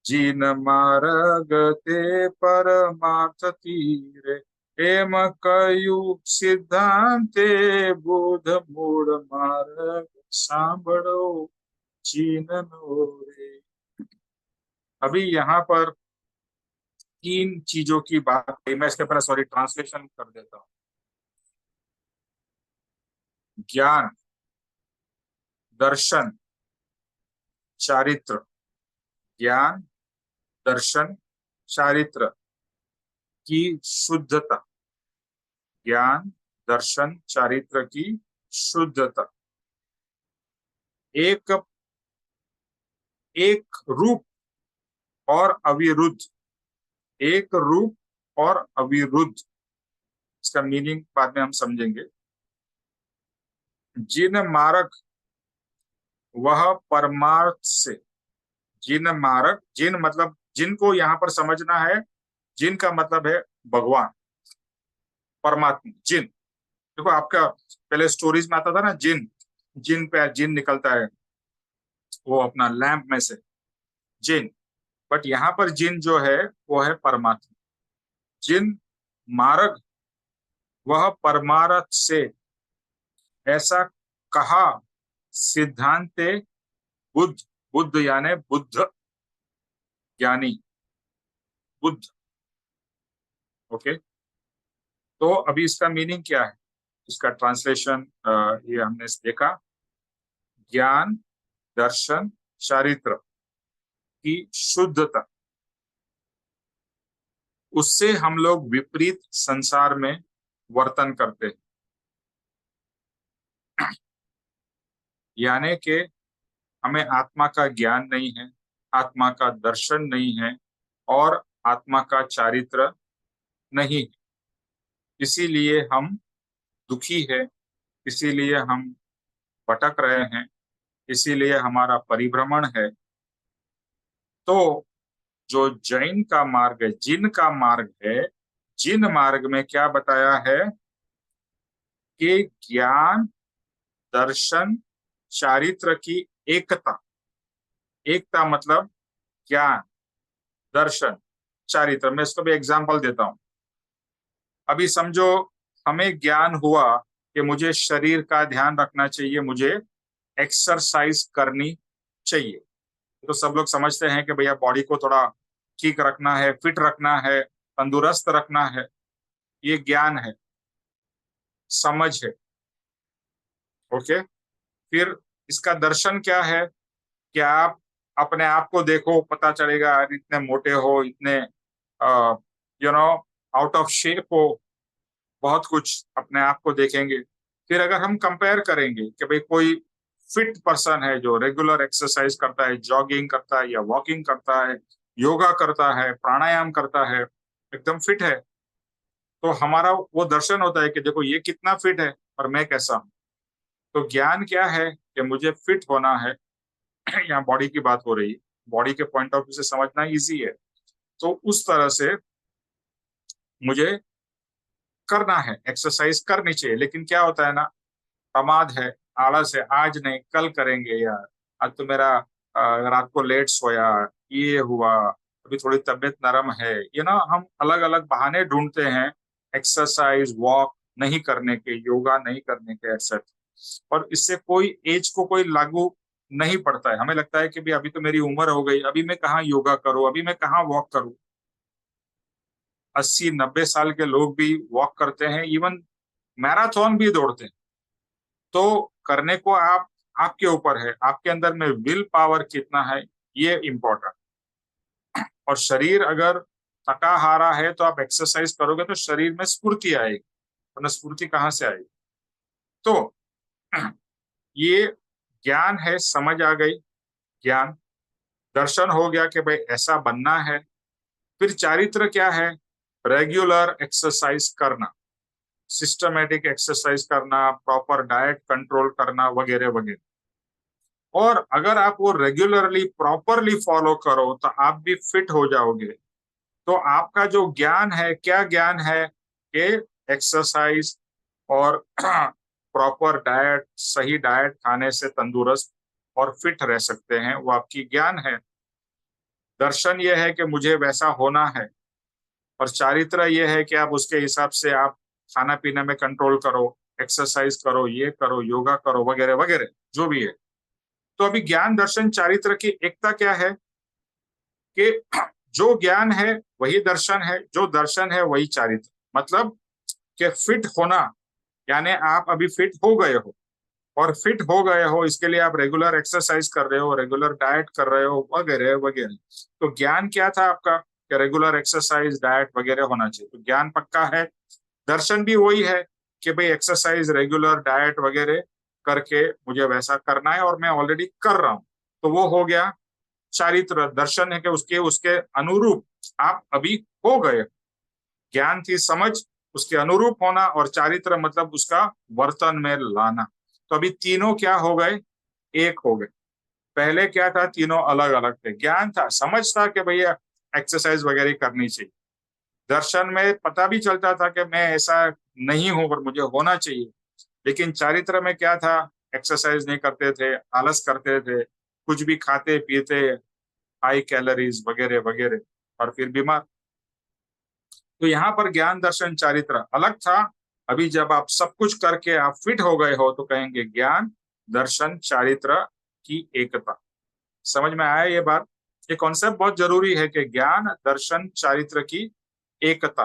[SPEAKER 1] जीन मार्ग ते परमार्थ तीरे, एम कयु सिद्धांते बुध मूड मार्ग सांभळो जीननो रे। अभी यहाँ पर 3 चीजों की बात है। मैं इसके पहले ट्रांसलेशन कर देता हूँ। ज्ञान, दर्शन, चारित्र। ज्ञान, दर्शन, चारित्र की शुद्धता। ज्ञान, दर्शन, चारित्र की शुद्धता। एक रूप और अविरुद्ध, एक रूप और अविरुद्ध, इसका मीनिंग बाद में हम समझेंगे। जिन मार्ग, वह परमार्थ से। जिन मार्ग, जिन मतलब जिनको यहाँ पर समझना है, जिन का मतलब है भगवान, परमात्मा। जिन, देखो आपका पहले स्टोरीज में आता था ना, जिन, जिन पे जिन निकलता है वो अपना लैंप में से, जिन। बट यहाँ पर जिन जो है वो है परमात्मा। जिन मार्ग, वह परमार्थ से, ऐसा कहा सिद्धांते बुद्ध। बुद्ध यानी बुद्ध, ज्ञानी, बुद्ध। ओके, तो अभी इसका मीनिंग क्या है, इसका ट्रांसलेशन ये हमने देखा। ज्ञान, दर्शन, चारित्र की शुद्धता, उससे हम लोग विपरीत संसार में वर्तन करते हैं। यानी कि हमें आत्मा का ज्ञान नहीं है, आत्मा का दर्शन नहीं है और आत्मा का चारित्र नहीं है। इसीलिए हम दुखी है, इसीलिए हम भटक रहे हैं, इसीलिए हमारा परिभ्रमण है। तो जो जैन का मार्ग है, जिन का मार्ग है, जिन मार्ग में क्या बताया है कि ज्ञान, दर्शन, चारित्र की एकता। एकता मतलब ज्ञान, दर्शन, चारित्र। मैं इसको भी एग्जांपल देता हूं। अभी समझो हमें ज्ञान हुआ कि मुझे शरीर का ध्यान रखना चाहिए, मुझे एक्सरसाइज करनी चाहिए। तो सब लोग समझते हैं कि भैया बॉडी को थोड़ा ठीक रखना है, फिट रखना है, तंदुरुस्त रखना है। ये ज्ञान है, समझ है। ओके, फिर इसका दर्शन क्या है कि आप अपने आप को देखो, पता चलेगा इतने मोटे हो, इतने आउट ऑफ शेप हो, बहुत कुछ अपने आप को देखेंगे। फिर अगर हम कंपेयर करेंगे कि भाई कोई फिट पर्सन है जो रेगुलर एक्सरसाइज करता है, जॉगिंग करता है या वॉकिंग करता है, योगा करता है, प्राणायाम करता है, एकदम फिट है, तो हमारा वो दर्शन होता है कि देखो ये कितना फिट है और मैं कैसा हूँ। तो ज्ञान क्या है कि मुझे फिट होना है। यहाँ बॉडी की बात हो रही है, बॉडी के पॉइंट ऑफ व्यू से समझना इजी है। तो उस तरह से मुझे करना है, एक्सरसाइज करनी चाहिए। लेकिन क्या होता है ना, प्रमाद है, आलस है, आज नहीं कल करेंगे यार, आज तो मेरा रात को लेट सोया, ये हुआ, अभी थोड़ी तबीयत नरम है, ये ना हम अलग अलग बहाने ढूंढते हैं एक्सरसाइज वॉक नहीं करने के, योगा नहीं करने के, एक्सेट्रा। और इससे कोई एज को कोई लागू नहीं पड़ता है। हमें लगता है कि भी अभी तो मेरी उम्र हो गई, अभी मैं कहाँ योगा करूँ, अभी मैं कहाँ वॉक करूँ। 80-90 साल के लोग भी वॉक करते हैं, इवन मैराथन भी दौड़ते हैं। तो करने को आपके ऊपर है, आपके अंदर में विल पावर कितना है, ये इम्पोर्टेंट। और शरीर अगर थका हारा है तो आप एक्सरसाइज करोगे तो शरीर में स्फूर्ति आएगी, वरना स्फूर्ति कहाँ से आएगी। तो ये ज्ञान है, समझ आ गई, ज्ञान। दर्शन हो गया कि भाई ऐसा बनना है। फिर चारित्र क्या है, रेगुलर एक्सरसाइज करना, सिस्टमेटिक एक्सरसाइज करना, प्रॉपर डाइट कंट्रोल करना, वगैरह वगैरह। और अगर आप वो रेगुलरली प्रॉपरली फॉलो करो तो आप भी फिट हो जाओगे। तो आपका जो ज्ञान है, क्या ज्ञान है कि एक्सरसाइज और प्रॉपर डाइट, सही डाइट खाने से तंदुरुस्त और फिट रह सकते हैं, वो आपकी ज्ञान है। दर्शन ये है कि मुझे वैसा होना है। और चारित्र ये है कि आप उसके हिसाब से आप खाना पीने में कंट्रोल करो, एक्सरसाइज करो, ये करो, योगा करो, वगैरह वगैरह जो भी है। तो अभी ज्ञान दर्शन चारित्र की एकता क्या है कि जो ज्ञान है वही दर्शन है, जो दर्शन है वही चारित्र। मतलब कि फिट होना, यानी आप अभी फिट हो गए हो, और फिट हो गए हो इसके लिए आप रेगुलर एक्सरसाइज कर रहे हो, रेगुलर डाइट कर रहे हो, वगैरह वगैरह। तो ज्ञान क्या था आपका कि रेगुलर एक्सरसाइज डाइट वगैरह होना चाहिए, तो ज्ञान पक्का है। दर्शन भी वही है कि भाई एक्सरसाइज रेगुलर डाइट वगैरह करके मुझे वैसा करना है और मैं ऑलरेडी कर रहा हूँ, तो वो हो गया चारित्र। दर्शन है कि उसके उसके अनुरूप आप अभी हो गए। ज्ञान थी समझ, उसके अनुरूप होना, और चारित्र मतलब उसका वर्तन में लाना। तो अभी तीनों क्या हो गए, एक हो गए। पहले क्या था, तीनों अलग अलग थे। ज्ञान था, समझ था कि भैया एक्सरसाइज वगैरह करनी चाहिए। दर्शन में पता भी चलता था कि मैं ऐसा नहीं हूं पर मुझे होना चाहिए। लेकिन चारित्र में क्या था, एक्सरसाइज नहीं करते थे, आलस करते थे, कुछ भी खाते पीते, हाई कैलोरीज वगैरह वगैरह, और फिर बीमार। तो यहाँ पर ज्ञान दर्शन चारित्र अलग था। अभी जब आप सब कुछ करके आप फिट हो गए हो तो कहेंगे ज्ञान दर्शन चारित्र की एकता। समझ में आया ये बात? ये कॉन्सेप्ट बहुत जरूरी है कि ज्ञान दर्शन चारित्र की एकता,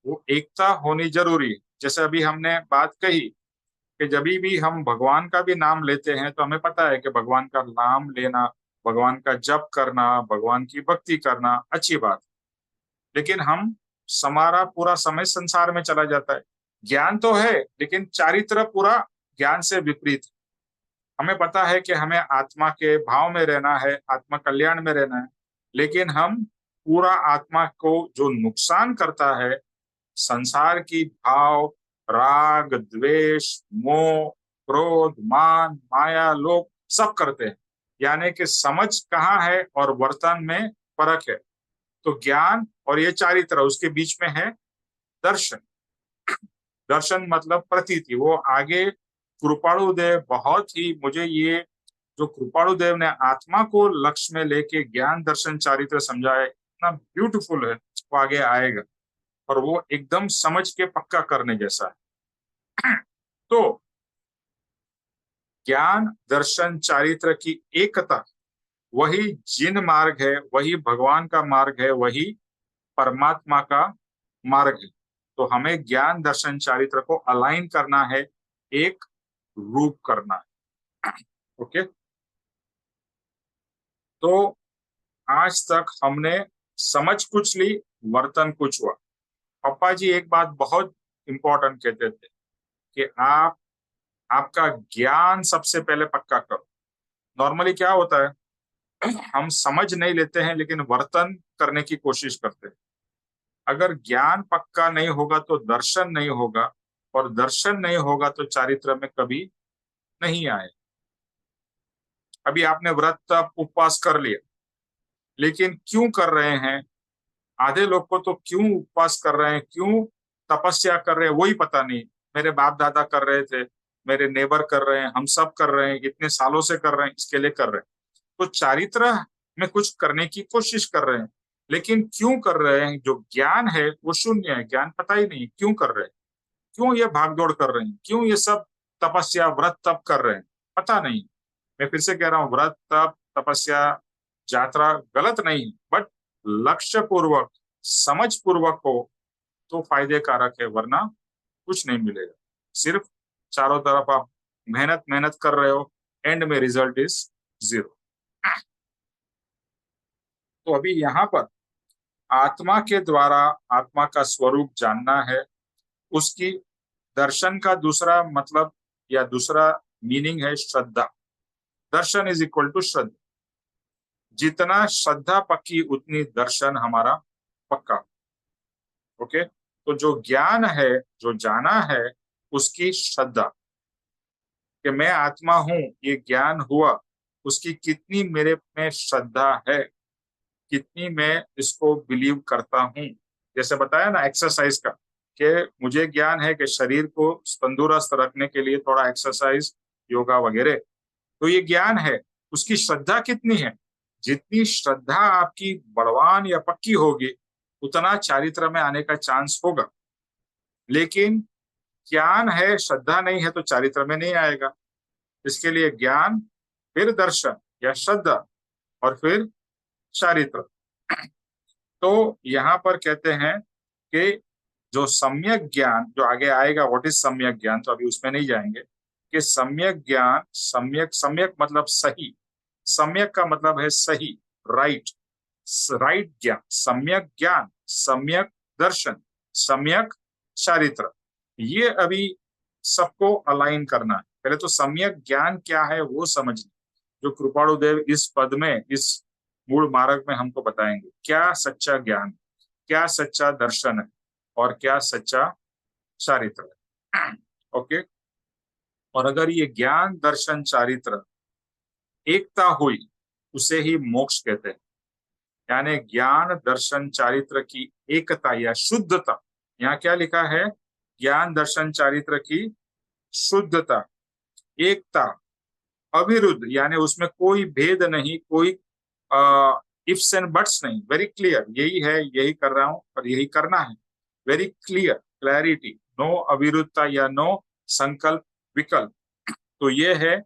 [SPEAKER 1] वो एकता होनी जरूरी है। जैसे अभी हमने बात कही कि जब भी हम भगवान का भी नाम लेते हैं तो हमें पता है कि भगवान का नाम लेना, भगवान का जप करना, भगवान की भक्ति करना अच्छी बात, लेकिन हम हमारा पूरा समय संसार में चला जाता है। ज्ञान तो है लेकिन चारित्र पूरा ज्ञान से विपरीत। हमें पता है कि हमें आत्मा के भाव में रहना है, आत्मा कल्याण में रहना है, लेकिन हम पूरा आत्मा को जो नुकसान करता है, संसार की भाव, राग, द्वेष, मोह, क्रोध, मान, माया, लोभ सब करते हैं। यानी कि समझ कहाँ है और वर्तन में फर्क है। तो ज्ञान और ये चारित्र उसके बीच में है दर्शन। दर्शन मतलब प्रतीति। वो आगे कृपाणु देव बहुत ही, मुझे ये जो कृपाणु देव ने आत्मा को लक्ष्य में लेके ज्ञान दर्शन चारित्र समझाया, इतना ब्यूटीफुल है, वो आगे आएगा और वो एकदम समझ के पक्का करने जैसा है। तो ज्ञान दर्शन चारित्र की एकता, वही जिन मार्ग है, वही भगवान का मार्ग है, वही परमात्मा का मार्ग है। तो हमें ज्ञान दर्शन चारित्र को अलाइन करना है, एक रूप करना है। ओके, तो आज तक हमने समझ कुछ ली, वर्तन कुछ हुआ। पापा जी एक बात बहुत इंपॉर्टेंट कहते थे कि आपका ज्ञान सबसे पहले पक्का करो। नॉर्मली क्या होता है, हम समझ नहीं लेते हैं लेकिन वर्तन करने की कोशिश करते हैं। अगर ज्ञान पक्का नहीं होगा तो दर्शन नहीं होगा, और दर्शन नहीं होगा तो चारित्र में कभी नहीं आए। अभी आपने व्रत तप उपवास कर लिया, लेकिन क्यों कर रहे हैं? आधे लोग को तो क्यों उपवास कर रहे हैं, क्यों तपस्या कर रहे हैं वही पता नहीं। मेरे बाप दादा कर रहे थे, मेरे नेबर कर रहे हैं, हम सब कर रहे हैं, इतने सालों से कर रहे हैं, इसके लिए कर रहे हैं। तो चारित्र में कुछ करने की कोशिश कर रहे हैं, लेकिन क्यों कर रहे हैं? जो ज्ञान है वो शून्य है, ज्ञान पता ही नहीं क्यों कर रहे हैं, क्यों ये भागदौड़ कर रहे हैं, क्यों ये सब तपस्या व्रत तप कर रहे हैं, पता नहीं। मैं फिर से कह रहा हूँ, व्रत तप तपस्या यात्रा गलत नहीं, बट लक्ष्य पूर्वक समझ पूर्वक हो तो फायदे कारक है, वरना कुछ नहीं मिलेगा। सिर्फ चारों तरफ आप मेहनत मेहनत कर रहे हो, एंड में रिजल्ट इज 0। तो अभी यहाँ पर आत्मा के द्वारा आत्मा का स्वरूप जानना है। उसकी दर्शन का दूसरा मतलब या दूसरा मीनिंग है श्रद्धा। दर्शन इज इक्वल टू श्रद्धा। जितना श्रद्धा पक्की उतनी दर्शन हमारा पक्का। ओके, तो जो ज्ञान है, जो जाना है, उसकी श्रद्धा कि मैं आत्मा हूं, ये ज्ञान हुआ, उसकी कितनी मेरे में श्रद्धा है, कितनी मैं इसको बिलीव करता हूं। जैसे बताया ना एक्सरसाइज का, कि मुझे ज्ञान है कि शरीर को तंदुरुस्त रखने के लिए थोड़ा एक्सरसाइज, योगा वगैरह, तो ये ज्ञान है। उसकी श्रद्धा कितनी है? जितनी श्रद्धा आपकी बलवान या पक्की होगी, उतना चारित्र में आने का चांस होगा। लेकिन ज्ञान है, श्रद्धा नहीं है, तो चारित्र में नहीं आएगा। इसके लिए ज्ञान, फिर दर्शन या श्रद्धा, और फिर चारित्र। तो यहाँ पर कहते हैं कि जो सम्यक ज्ञान, जो आगे आएगा, व्हाट इज सम्यक ज्ञान, तो अभी उसमें नहीं जाएंगे, कि सम्यक ज्ञान, सम्यक मतलब सही, सम्यक का मतलब है सही, राइट, राइट ज्ञान, सम्यक ज्ञान, सम्यक दर्शन, सम्यक चारित्र, ये अभी सबको अलाइन करना है। पहले तो सम्यक ज्ञान क्या है वो समझना, जो कृपाणुदेव इस पद में, इस मूल मार्ग में हमको बताएंगे। क्या सच्चा ज्ञान, क्या सच्चा दर्शन है, और क्या सच्चा चारित्र है। ओके, और अगर ये ज्ञान दर्शन चारित्र एकता हुई, उसे ही मोक्ष कहते हैं। यानी ज्ञान दर्शन चारित्र की एकता या शुद्धता। यहाँ क्या लिखा है? ज्ञान दर्शन चारित्र की शुद्धता, एकता, अविरुद्ध, यानी उसमें कोई भेद नहीं, कोई इफ्स एंड बट्स नहीं, वेरी क्लियर, यही है, यही कर रहा हूं और यही करना है, वेरी क्लियर, क्लैरिटी, नो अविरुद्धता या नो संकल्प विकल्प। तो ये है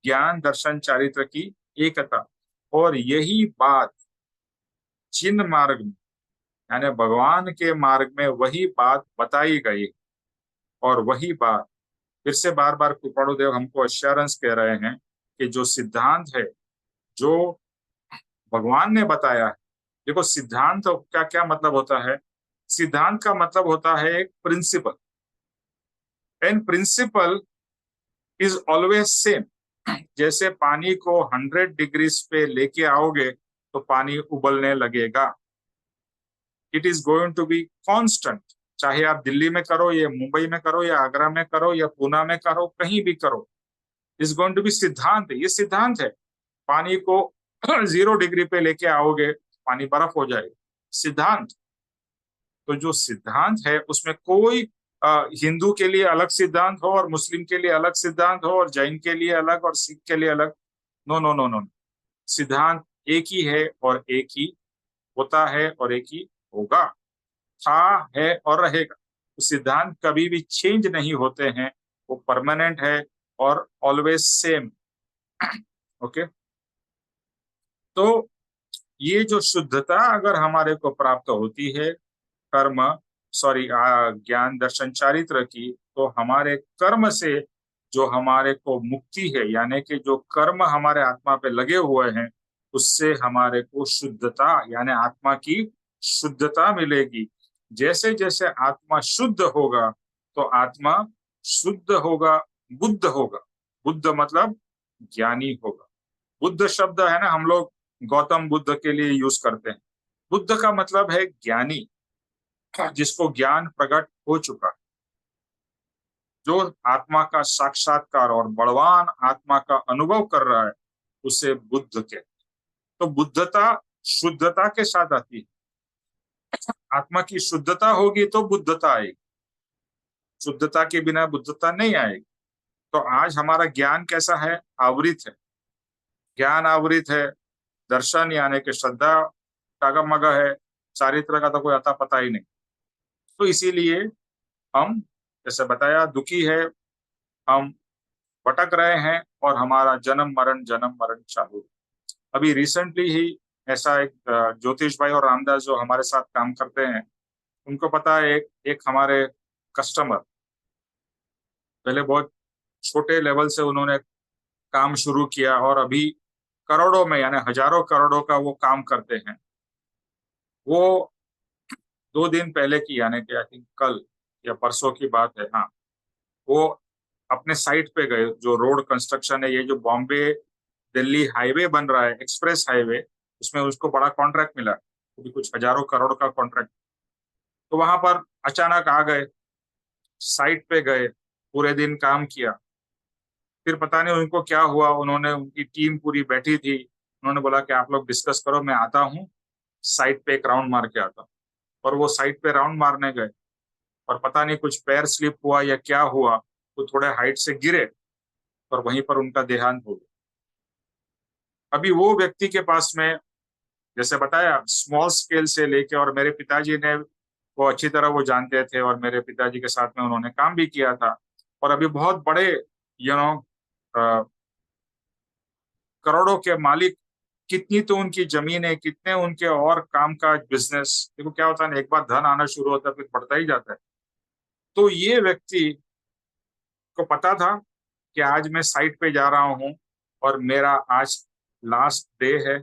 [SPEAKER 1] ज्ञान दर्शन चारित्र की एकता। और यही बात जिन मार्ग में, यानी भगवान के मार्ग में, वही बात बताई गई, और वही बात फिर से बार बार कृपाणुदेव हमको एश्योरेंस कह रहे हैं कि जो सिद्धांत है, जो भगवान ने बताया है। देखो, सिद्धांत का क्या मतलब होता है? सिद्धांत का मतलब होता है एक principle, and principle is always same. जैसे पानी को 100 डिग्रीज पे लेके आओगे तो पानी उबलने लगेगा। It is going to be constant, चाहे आप दिल्ली में करो, या मुंबई में करो, या आगरा में करो, या पूना में करो, कहीं भी करो, इज गोइंग टू बी सिद्धांत। ये सिद्धांत है। पानी को 0 डिग्री पे लेके आओगे, पानी बर्फ हो जाएगा, सिद्धांत। तो जो सिद्धांत है उसमें कोई हिंदू के लिए अलग सिद्धांत हो, और मुस्लिम के लिए अलग सिद्धांत हो, और जैन के लिए अलग, और सिख के लिए अलग, नो नो नो नो। सिद्धांत एक ही है, और एक ही होता है, और एक ही होगा, था, है और रहेगा। तो सिद्धांत कभी भी चेंज नहीं होते हैं, वो परमानेंट है और ऑलवेज सेम। ओके, तो ये जो शुद्धता अगर हमारे को प्राप्त होती है कर्म, ज्ञान दर्शन चारित्र की, तो हमारे कर्म से जो हमारे को मुक्ति है, यानी कि जो कर्म हमारे आत्मा पे लगे हुए हैं, उससे हमारे को शुद्धता, यानी आत्मा की शुद्धता मिलेगी। जैसे जैसे आत्मा शुद्ध होगा, तो आत्मा शुद्ध होगा, बुद्ध होगा। बुद्ध मतलब ज्ञानी होगा। बुद्ध शब्द है ना, हम लोग गौतम बुद्ध के लिए यूज करते हैं। बुद्ध का मतलब है ज्ञानी। जिसको ज्ञान प्रकट हो चुका है, जो आत्मा का साक्षात्कार और बलवान आत्मा का अनुभव कर रहा है, उसे बुद्ध कहते। तो बुद्धता शुद्धता के साथ आती है। आत्मा की शुद्धता होगी तो बुद्धता आएगी, शुद्धता के बिना बुद्धता नहीं आएगी। तो आज हमारा ज्ञान कैसा है? आवृत है, ज्ञान आवृत है, दर्शन यानी कि श्रद्धा टागमग है, चारित्र का तो कोई अता पता ही नहीं। तो इसीलिए हम, जैसे बताया, दुखी है, हम भटक रहे हैं और हमारा जन्म मरण चालू है। अभी रिसेंटली ही ऐसा एक ज्योतिष भाई और रामदास जो हमारे साथ काम करते हैं, उनको पता है, एक हमारे कस्टमर पहले बहुत छोटे लेवल से उन्होंने काम शुरू किया और अभी करोड़ों में यानी हजारों करोड़ों का वो काम करते हैं। वो 2 दिन पहले की यानी कि आई थिंक कल या परसों की बात है, हाँ, वो अपने साइट पे गए, जो रोड कंस्ट्रक्शन है, ये जो बॉम्बे दिल्ली हाईवे बन रहा है, एक्सप्रेस हाईवे, उसमें उसको बड़ा कॉन्ट्रैक्ट मिला, तो भी कुछ हजारों करोड़ का कॉन्ट्रैक्ट। तो वहां पर अचानक आ गए, साइट पे गए, पूरे दिन काम किया, फिर पता नहीं उनको क्या हुआ, उन्होंने, उनकी टीम पूरी बैठी थी, उन्होंने बोला कि आप लोग डिस्कस करो, मैं आता हूँ साइट पे एक राउंड मार के आता हूँ। और वो साइट पे राउंड मारने गए और पता नहीं कुछ पैर स्लिप हुआ या क्या हुआ, तो थोड़े हाइट से गिरे और वहीं पर उनका देहांत हो गया। अभी वो व्यक्ति के पास में, जैसे बताया, स्मॉल स्केल से लेके, और मेरे पिताजी ने, वो अच्छी तरह वो जानते थे और मेरे पिताजी के साथ में उन्होंने काम भी किया था, और अभी बहुत बड़े करोड़ों के मालिक, कितनी तो उनकी जमीनें, कितने उनके और काम का बिजनेस। देखो क्या होता है, एक बार धन आना शुरू होता है फिर बढ़ता ही जाता है। तो ये व्यक्ति को पता था कि आज मैं साइट पे जा रहा हूँ और मेरा आज लास्ट डे है,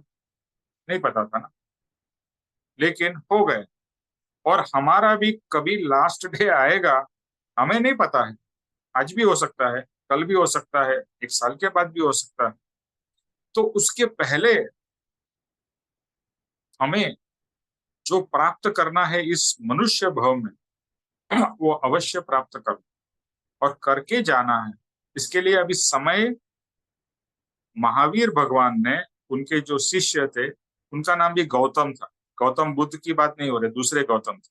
[SPEAKER 1] नहीं पता था ना, लेकिन हो गए। और हमारा भी कभी लास्ट डे आएगा हमें नहीं पता है, आज भी हो सकता है, कल भी हो सकता है, 1 साल के बाद भी हो सकता है। तो उसके पहले हमें जो प्राप्त करना है इस मनुष्य भव में, वो अवश्य प्राप्त कर और करके जाना है। इसके लिए अभी समय, महावीर भगवान ने, उनके जो शिष्य थे, उनका नाम भी गौतम था, गौतम बुद्ध की बात नहीं हो रही, दूसरे गौतम थे।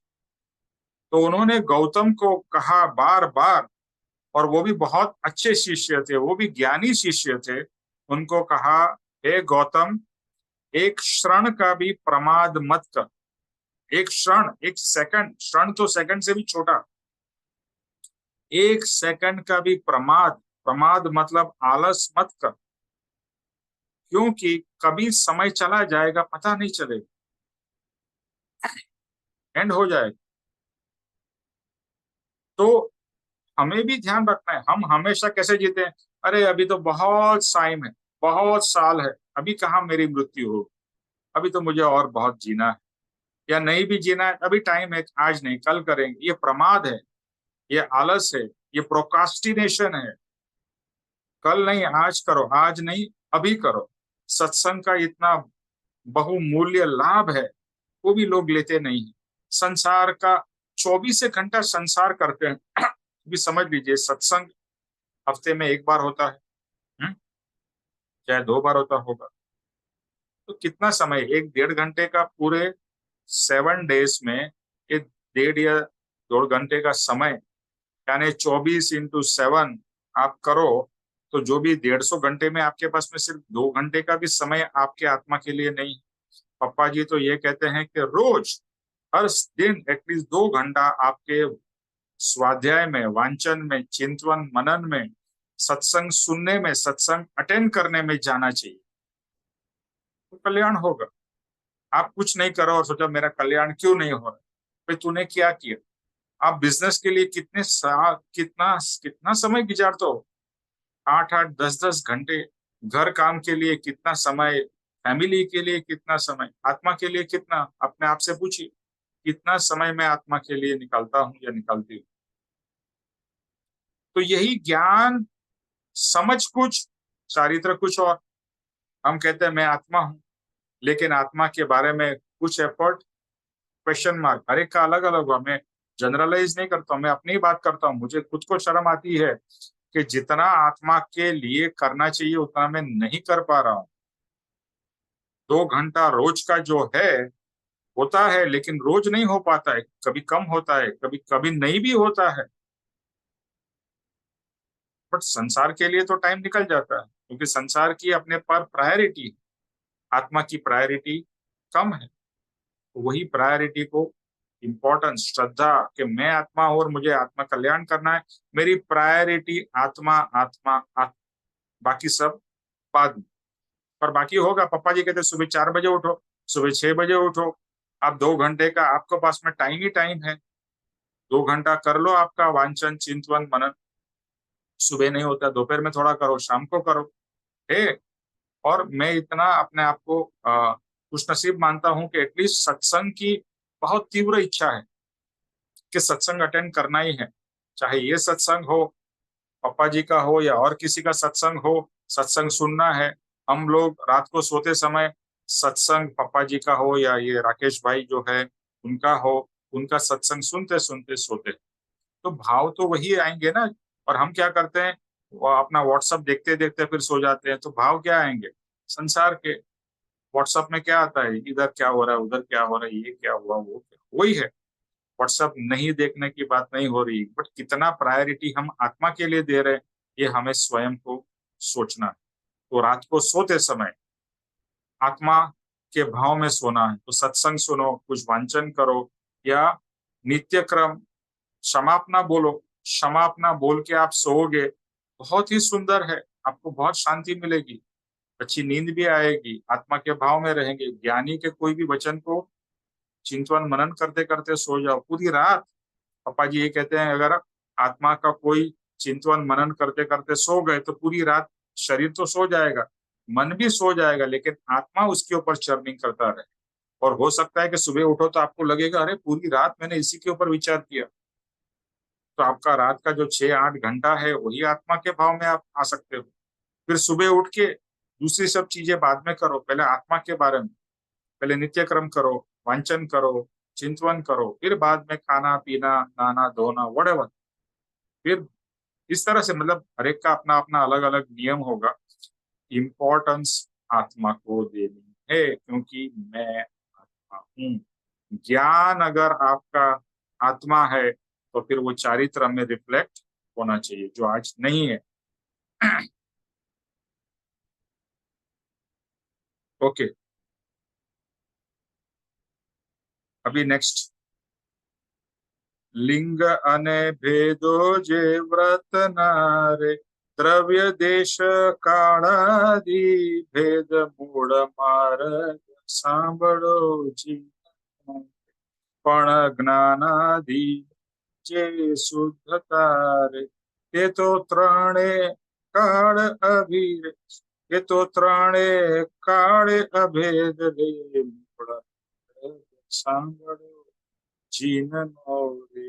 [SPEAKER 1] तो उन्होंने गौतम को कहा बार बार, और वो भी बहुत अच्छे शिष्य थे, वो भी ज्ञानी शिष्य थे, उनको कहा, हे गौतम, एक क्षण का भी प्रमाद मत कर। एक क्षण, एक सेकंड, क्षण तो सेकंड से भी छोटा, 1 सेकंड का भी प्रमाद, प्रमाद मतलब आलस मत कर, क्योंकि कभी समय चला जाएगा, पता नहीं चलेगा, एंड हो जाएगा। तो हमें भी ध्यान रखना है, हम हमेशा कैसे जीते हैं, अरे अभी तो बहुत टाइम है, बहुत साल है, अभी कहाँ मेरी मृत्यु हो, अभी तो मुझे और बहुत जीना है, या नहीं भी जीना है, अभी टाइम है, आज नहीं कल करेंगे। ये प्रमाद है, ये आलस है, ये प्रोकास्टिनेशन है। कल नहीं, आज करो, आज नहीं अभी करो। सत्संग का इतना बहुमूल्य लाभ है, वो भी लोग लेते नहीं है। संसार का 24 घंटा संसार करते हैं। भी समझ लीजिए, सत्संग हफ्ते में 1 बार होता है, चाहे 2 बार होता होगा, तो कितना समय, 1-1.5 घंटे का पूरे 7 डेज में, एक 1.5 या 2 घंटे का समय, यानी 24x7 आप करो, तो जो भी 150 घंटे में आपके पास में सिर्फ 2 घंटे का भी समय आपके आत्मा के लिए नहीं। पप्पा जी तो ये कहते हैं कि रोज, हर दिन एटलीस्ट 2 घंटा आपके स्वाध्याय में, वांचन में, चिंतन मनन में, सत्संग सुनने में, सत्संग अटेंड करने में जाना चाहिए, तो कल्याण होगा। आप कुछ नहीं करो और सोचो मेरा कल्याण क्यों नहीं हो रहा, भाई तूने क्या किया? आप बिजनेस के लिए कितना समय गुजारते हो, 8-8, 10-10 घंटे, घर काम के लिए कितना समय, फैमिली के लिए कितना समय, आत्मा के लिए कितना, अपने आप से पूछिए, कितना समय मैं आत्मा के लिए निकालता हूँ या निकालती हूँ। तो यही ज्ञान, समझ कुछ, चारित्र कुछ और। हम कहते हैं मैं आत्मा हूं, लेकिन आत्मा के बारे में कुछ एफर्ट क्वेश्चन मार्क, हर एक का अलग अलग हुआ। मैं जनरलाइज नहीं करता हूँ, मैं अपनी बात करता हूँ। मुझे खुद को शर्म आती है कि जितना आत्मा के लिए करना चाहिए उतना मैं नहीं कर पा रहा हूँ। 2 घंटा रोज का जो है होता है, लेकिन रोज नहीं हो पाता है, कभी कम होता है, कभी कभी नहीं भी होता है। बट संसार के लिए तो टाइम निकल जाता है, क्योंकि संसार की अपने पर प्रायोरिटी, आत्मा की प्रायोरिटी कम है। तो वही प्रायोरिटी को इम्पोर्टेंस, श्रद्धा कि मैं आत्मा हूं और मुझे आत्मा कल्याण करना है, मेरी प्रायोरिटी आत्मा आत्मा आत्मा, बाकी सब बाद में। पर बाकी होगा। पापा जी कहते सुबह 4 बजे उठो, सुबह 6 बजे उठो। अब 2 घंटे का आपके पास में टाइम ही टाइम है, 2 घंटा कर लो आपका वांछन चिंतन मनन। सुबह नहीं होता, दोपहर में थोड़ा करो, शाम को करो, है। और मैं इतना अपने आप को खुश नसीब मानता हूं कि एटलीस्ट सत्संग की बहुत तीव्र इच्छा है कि सत्संग अटेंड करना ही है। चाहे ये सत्संग हो, पापा जी का हो या और किसी का सत्संग हो, सत्संग सुनना है। हम लोग रात को सोते समय सत्संग पापा जी का हो या ये राकेश भाई जो है उनका हो, उनका सत्संग सुनते सुनते सोते, तो भाव तो वही आएंगे ना। और हम क्या करते हैं, वो अपना व्हाट्सएप देखते देखते फिर सो जाते हैं, तो भाव क्या आएंगे संसार के। व्हाट्सएप में क्या आता है, इधर क्या हो रहा है, उधर क्या हो रहा है, ये क्या हुआ, वो क्या, वही है। व्हाट्सएप नहीं देखने की बात नहीं हो रही, बट कितना प्रायोरिटी हम आत्मा के लिए दे रहे हैं, ये हमें स्वयं को सोचना है। तो रात को सोते समय आत्मा के भाव में सोना है, तो सत्संग सुनो, कुछ वांचन करो, या नित्य क्रम क्षमापना बोलो। क्षमापना बोल के आप सोओगे, बहुत ही सुंदर है, आपको बहुत शांति मिलेगी, अच्छी नींद भी आएगी, आत्मा के भाव में रहेंगे। ज्ञानी के कोई भी वचन को चिंतन मनन करते करते सो जाओ पूरी रात। पापा जी ये कहते हैं, अगर आत्मा का कोई चिंतन मनन करते करते सो गए तो पूरी रात शरीर तो सो जाएगा, मन भी सो जाएगा, लेकिन आत्मा उसके ऊपर चर्निंग करता रहे। और हो सकता है कि सुबह उठो तो आपको लगेगा, अरे पूरी रात मैंने इसी के ऊपर विचार किया। तो आपका रात का जो 6-8 घंटा है वही आत्मा के भाव में आप आ सकते हो। फिर सुबह उठ के दूसरी सब चीजें बाद में करो, पहले आत्मा के बारे में, पहले नित्य क्रम करो, वांचन करो, चिंतन करो, फिर बाद में खाना पीना नहाना धोना वटेवर। फिर इस तरह से, मतलब हर एक का अपना अपना अलग अलग नियम होगा। इम्पोर्टेंस आत्मा को देनी है, क्योंकि मैं आत्मा हूँ। ज्ञान अगर आपका आत्मा है तो फिर वो चारित्र में रिफ्लेक्ट होना चाहिए, जो आज नहीं है। ओके, अभी नेक्स्ट, लिंग अने भेदो जे व्रत नारे, द्रव्य देश काळादि भेद मूળ मार्ग सांभळो जी, पण ज्ञानादि जे शुद्धता रे, તે તો ત્રણે કાળ અભિર, એ તો ત્રણે કાળે અભેદ રે, મૂળ सांभळो जीन रे।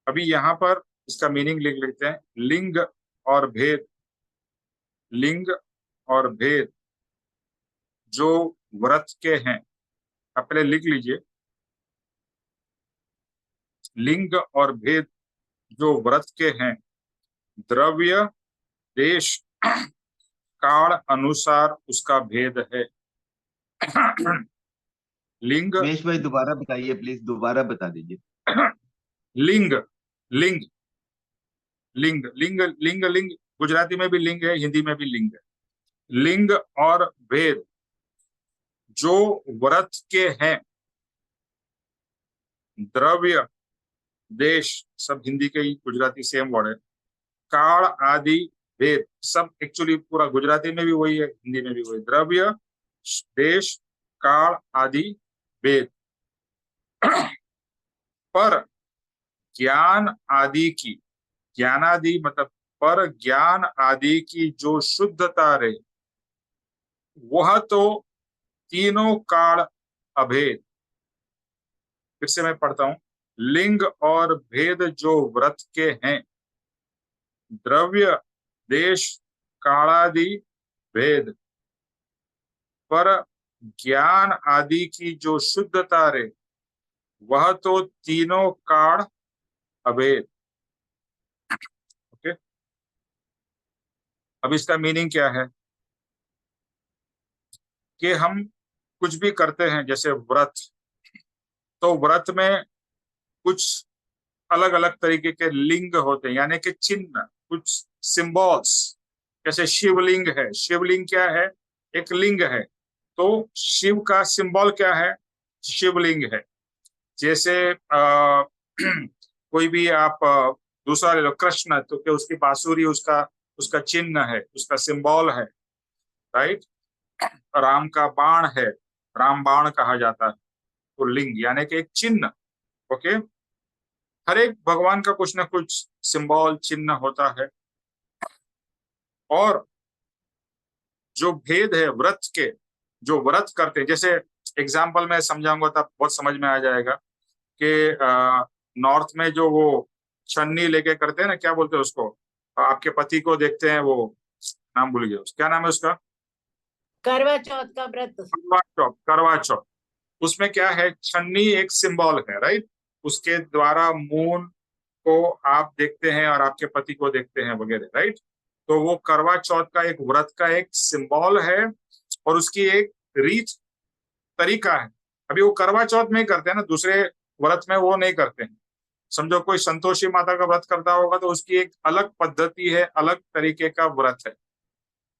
[SPEAKER 1] अभी यहाँ पर इसका मीनिंग लिख लेते हैं। लिंग और भेद, लिंग और भेद जो व्रत के हैं, आप पहले लिख लीजिए, लिंग और भेद जो व्रत के हैं, द्रव्य देश काल अनुसार उसका भेद है। लिंग,
[SPEAKER 2] महेश भाई दोबारा बताइए प्लीज, दोबारा बता दीजिए।
[SPEAKER 1] लिंग, लिंग, लिंग, लिंग, लिंग, लिंग, गुजराती में भी लिंग है, हिंदी में भी लिंग है। लिंग और भेद जो व्रत के हैं, द्रव्य देश सब हिंदी के ही, गुजराती सेम वर्ड है। काल आदि भेद सब एक्चुअली पूरा गुजराती में भी वही है, हिंदी में भी वही। द्रव्य देश काल आदि भेद, पर ज्ञान आदि की, ज्ञानादि मतलब पर ज्ञान आदि की जो शुद्धता रहे, वह तो तीनों काल अभेद। फिर से मैं पढ़ता हूं, लिंग और भेद जो व्रत के हैं, द्रव्य देश कालादि भेद, पर ज्ञान आदि की जो शुद्धता रे, वह तो तीनों काल अभेद। ओके, अब इसका मीनिंग क्या है कि हम कुछ भी करते हैं, जैसे व्रत, तो व्रत में कुछ अलग अलग तरीके के लिंग होते हैं, यानी कि चिन्ह, कुछ सिंबल्स। जैसे शिवलिंग है, शिवलिंग क्या है? एक लिंग है। तो शिव का सिंबल क्या है? शिवलिंग है। जैसे कोई भी आप दूसरा ले लो, कृष्ण, तो क्या उसकी बांसुरी उसका उसका चिन्ह है, उसका सिंबल है, राइट। राम का बाण है, राम बाण कहा जाता है। तो लिंग यानी कि एक चिन्ह। ओके, हर एक भगवान का कुछ ना कुछ सिंबल चिन्ह होता है। और जो भेद है व्रत के, जो व्रत करते हैं, जैसे एग्जाम्पल में समझाऊंगा तब बहुत समझ में आ जाएगा कि नॉर्थ में जो वो छन्नी लेके करते हैं ना, क्या बोलते हैं उसको? आपके पति को देखते हैं, वो नाम भूल गया, क्या नाम है उसका?
[SPEAKER 5] करवा चौथ का व्रत।
[SPEAKER 1] करवा चौथ, करवा चौथ। उसमें क्या है? छन्नी एक सिंबल है, राइट। उसके द्वारा मून को आप देखते हैं और आपके पति को देखते हैं वगैरह, राइट। तो वो करवा चौथ का एक व्रत का एक सिंबल है और उसकी एक रीत तरीका है। अभी वो करवा चौथ में ही करते हैं ना, दूसरे व्रत में वो नहीं करते हैं। समझो कोई संतोषी माता का व्रत करता होगा तो उसकी एक अलग पद्धति है, अलग तरीके का व्रत है।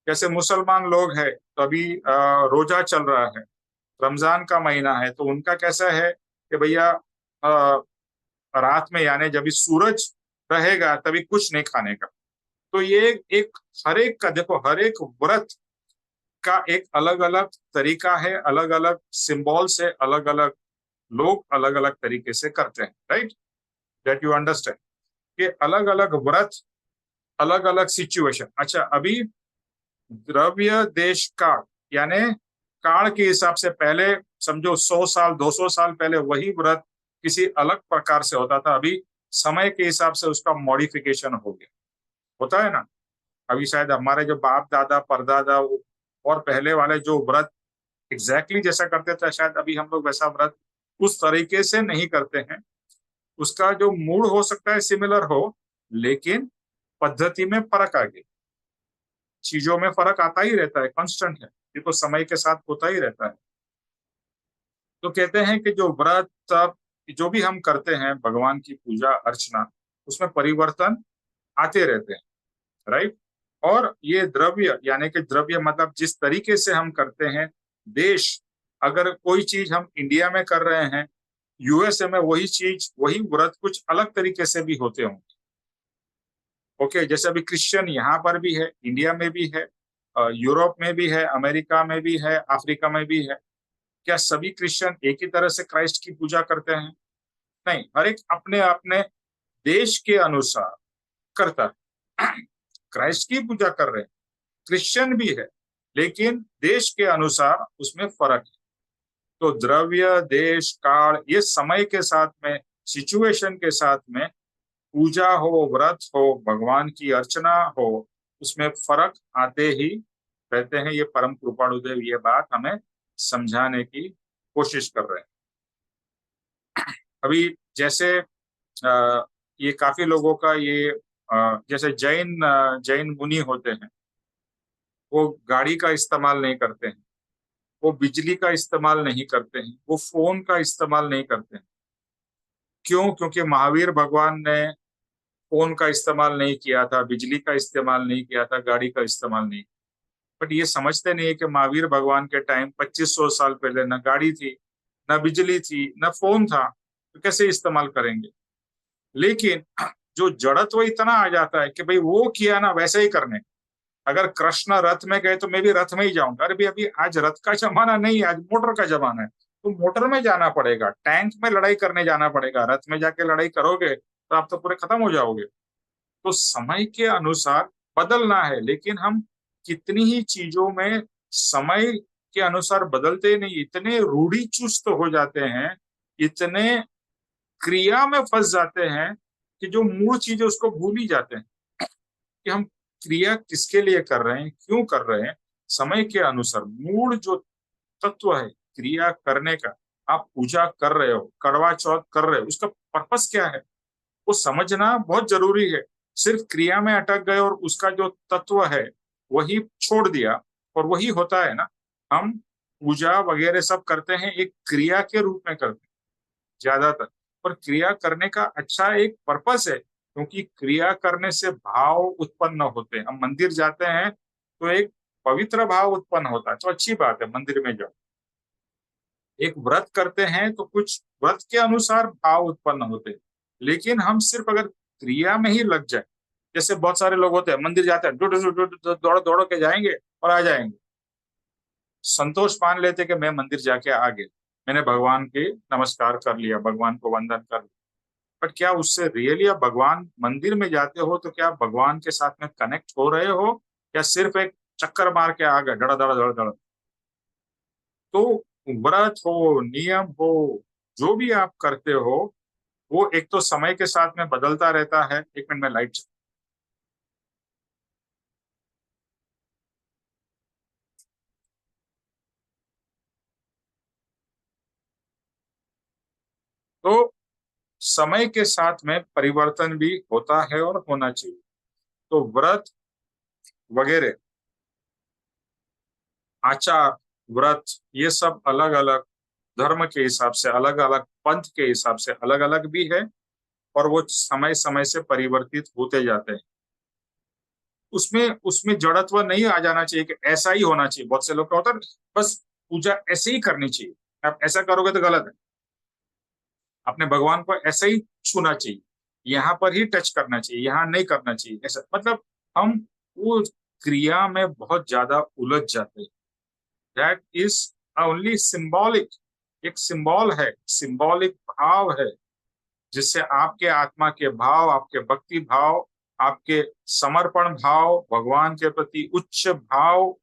[SPEAKER 1] जैसे मुसलमान लोग हैं तो अभी रोजा चल रहा है, रमजान का महीना है, तो उनका कैसा है कि भैया रात में, यानी जब भी सूरज रहेगा तभी कुछ नहीं खाने का। तो ये एक हर एक का देखो, हर एक व्रत का एक अलग अलग तरीका है, अलग अलग सिंबल से अलग अलग लोग अलग अलग तरीके से करते हैं, राइट। दैट यू अंडरस्टैंड कि अलग अलग व्रत, अलग अलग सिचुएशन। अच्छा, अभी द्रव्य देश काल, यानी काल के हिसाब से पहले समझो 100 साल 200 साल पहले वही व्रत किसी अलग प्रकार से होता था। अभी समय के हिसाब से उसका मॉडिफिकेशन हो गया, होता है ना। अभी शायद हमारे जो बाप दादा परदादा और पहले वाले जो व्रत एग्जैक्टली जैसा करते थे, शायद अभी हम लोग वैसा व्रत उस तरीके से नहीं करते हैं। उसका जो मूड हो सकता है सिमिलर हो, लेकिन पद्धति में फर्क आ गया। चीजों में फर्क आता ही रहता है, कांस्टेंट है, ये तो समय के साथ होता ही रहता है। तो कहते हैं कि जो व्रत तप जो भी हम करते हैं, भगवान की पूजा अर्चना, उसमें परिवर्तन आते रहते हैं, राइट। और ये द्रव्य, यानी कि द्रव्य मतलब जिस तरीके से हम करते हैं, देश, अगर कोई चीज हम इंडिया में कर रहे हैं, यूएसए में वही चीज, वही व्रत कुछ अलग तरीके से भी होते होंगे। ओके, जैसे अभी क्रिश्चियन यहाँ पर भी है, इंडिया में भी है, यूरोप में भी है, अमेरिका में भी है, अफ्रीका में भी है। क्या सभी क्रिश्चियन एक ही तरह से क्राइस्ट की पूजा करते हैं? नहीं, हर एक अपने अपने देश के अनुसार करता है। क्राइस्ट की पूजा कर रहे हैं, क्रिश्चियन भी है, लेकिन देश के अनुसार उसमें फर्क है। तो द्रव्य, देश, काल, ये समय के साथ में, सिचुएशन के साथ में, पूजा हो, व्रत हो, भगवान की अर्चना हो, उसमें फर्क आते ही रहते हैं। ये परम कृपाणुदेव ये बात हमें समझाने की कोशिश कर रहे हैं। अभी जैसे ये काफी लोगों का ये जैसे जैन मुनि होते हैं, वो गाड़ी का इस्तेमाल नहीं करते हैं, वो बिजली का इस्तेमाल नहीं करते हैं, वो फोन का इस्तेमाल नहीं करते हैं। क्यों? क्योंकि महावीर भगवान ने फोन का इस्तेमाल नहीं किया था, बिजली का इस्तेमाल नहीं किया था, गाड़ी का इस्तेमाल नहीं। बट ये समझते नहीं है कि महावीर भगवान के टाइम 2500 साल पहले न गाड़ी थी, न बिजली थी, न फोन था, तो कैसे इस्तेमाल करेंगे। लेकिन जो जड़त्व इतना आ जाता है कि भाई वो किया ना वैसे ही करने। अगर कृष्ण रथ में गए तो मैं भी रथ में ही जाऊंगा। अरे भी अभी आज रथ का जमाना नहीं है, आज मोटर का जमाना है, तो मोटर में जाना पड़ेगा, टैंक में लड़ाई करने जाना पड़ेगा। रथ में जाके लड़ाई करोगे तो आप तो पूरे खत्म हो जाओगे। तो समय के अनुसार बदलना है, लेकिन हम कितनी ही चीजों में समय के अनुसार बदलते नहीं, इतने रूढ़ी चुस्त हो जाते हैं, इतने क्रिया में फंस जाते हैं कि जो मूल चीज है उसको भूल ही जाते हैं कि हम क्रिया किसके लिए कर रहे हैं, क्यों कर रहे हैं। समय के अनुसार मूल जो तत्व है क्रिया करने का, आप पूजा कर रहे हो, करवा चौथ कर रहे हो, उसका पर्पस क्या है वो समझना बहुत जरूरी है। सिर्फ क्रिया में अटक गए और उसका जो तत्व है वही छोड़ दिया, और वही होता है ना, हम पूजा वगैरह सब करते हैं एक क्रिया के रूप में करते हैं ज्यादातर, पर क्रिया करने का अच्छा एक पर्पस है, क्योंकि क्रिया करने से भाव उत्पन्न होते हैं। हम मंदिर जाते हैं तो एक पवित्र भाव उत्पन्न होता है, तो अच्छी बात है मंदिर में जाओ। एक व्रत करते हैं तो कुछ व्रत के अनुसार भाव उत्पन्न होते हैं, लेकिन हम सिर्फ अगर क्रिया में ही लग जाए, जैसे बहुत सारे लोग होते हैं मंदिर जाते हैं दौड़ दौड़ के जाएंगे और आ जाएंगे, संतोष मान लेते कि मैं मंदिर जाके आ गया, मैंने भगवान के नमस्कार कर लिया, भगवान को वंदन कर लिया, बट क्या उससे रियली आप भगवान मंदिर में जाते हो तो क्या आप भगवान के साथ में कनेक्ट हो रहे हो, या सिर्फ एक चक्कर मार के आ गए धड़ धड़ धड़ धड़। तो व्रत हो, नियम हो, जो भी आप करते हो वो एक तो समय के साथ में बदलता रहता है। एक मिनट में लाइट। तो समय के साथ में परिवर्तन भी होता है और होना चाहिए। तो व्रत वगैरह, आचार, व्रत, ये सब अलग अलग धर्म के हिसाब से, अलग अलग पंथ के हिसाब से अलग अलग भी है, और वो समय समय से परिवर्तित होते जाते हैं। उसमें उसमें जड़त्व नहीं आ जाना चाहिए कि ऐसा ही होना चाहिए। बहुत से लोग का होता है बस पूजा ऐसे ही करनी चाहिए, आप ऐसा करोगे तो गलत है, अपने भगवान को ऐसे ही छूना चाहिए, यहाँ पर ही टच करना चाहिए, यहाँ नहीं करना चाहिए, ऐसा मतलब हम वो क्रिया में बहुत ज्यादा उलझ जाते हैं। दैट इज ओनली सिंबॉलिक, एक सिंबल है, सिंबॉलिक भाव है, जिससे आपके आत्मा के भाव, आपके भक्ति भाव, आपके समर्पण भाव, भगवान के प्रति उच्च भाव,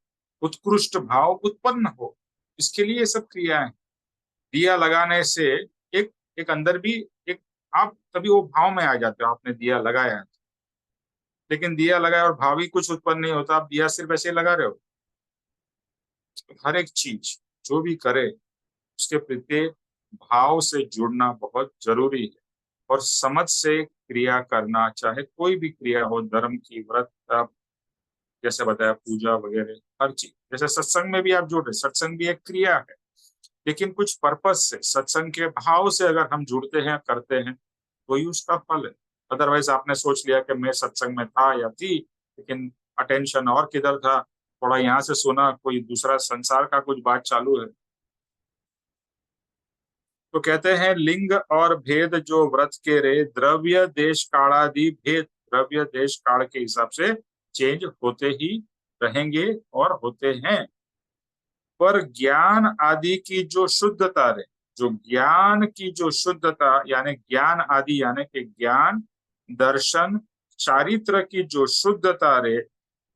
[SPEAKER 1] उत्कृष्ट भाव उत्पन्न हो। इसके लिए ये सब क्रियाएं। दिया लगाने से एक एक अंदर भी एक, आप तभी वो भाव में आ जाते हो, आपने दिया लगाया है। लेकिन दिया लगाया और भाव ही कुछ उत्पन्न नहीं होता, आप दिया सिर्फ ऐसे लगा रहे हो। हर एक चीज जो भी करे उसके प्रति भाव से जुड़ना बहुत जरूरी है, और समझ से क्रिया करना, चाहे कोई भी क्रिया हो, धर्म की, व्रत, जैसे बताया पूजा वगैरह, हर चीज। जैसे सत्संग में भी आप जुड़ रहे, सत्संग भी एक क्रिया है, लेकिन कुछ पर्पस से, सत्संग के भाव से अगर हम जुड़ते हैं, करते हैं, तो ही उसका फल है। अदरवाइज आपने सोच लिया कि मैं सत्संग में था या थी, लेकिन अटेंशन और किधर था, थोड़ा यहाँ से सुना, कोई दूसरा संसार का कुछ बात चालू है। तो कहते हैं लिंग और भेद जो व्रत के रे, द्रव्य देश कालादि भेद, द्रव्य देश काल के हिसाब से चेंज होते ही रहेंगे और होते हैं, पर ज्ञान आदि की जो शुद्धता रे, जो ज्ञान की जो शुद्धता, यानी ज्ञान आदि यानी कि ज्ञान, दर्शन, चारित्र की जो शुद्धता रे,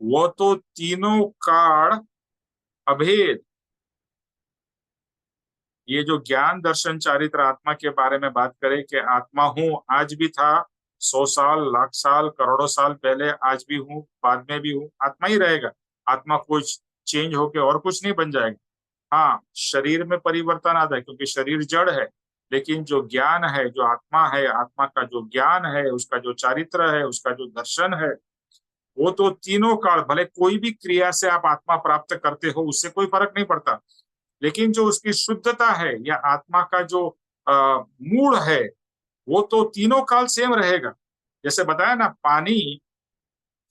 [SPEAKER 1] वो तो तीनों काल अभेद। ये जो ज्ञान, दर्शन, चारित्र, आत्मा के बारे में बात करें कि आत्मा हूं, आज भी था, 100 साल, लाख साल, करोड़ों साल पहले, आज भी हूँ, बाद में भी हूँ, आत्मा ही रहेगा। आत्मा कुछ चेंज होके और कुछ नहीं बन जाएगा। हाँ, शरीर में परिवर्तन आता है क्योंकि शरीर जड़ है, लेकिन जो ज्ञान है, जो आत्मा है, आत्मा का जो ज्ञान है, उसका जो चारित्र है, उसका जो दर्शन है, वो तो तीनों काल, भले कोई भी क्रिया से आप आत्मा प्राप्त करते हो उससे कोई फर्क नहीं पड़ता, लेकिन जो उसकी शुद्धता है या आत्मा का जो मूड है, वो तो तीनों काल सेम रहेगा। जैसे बताया ना, पानी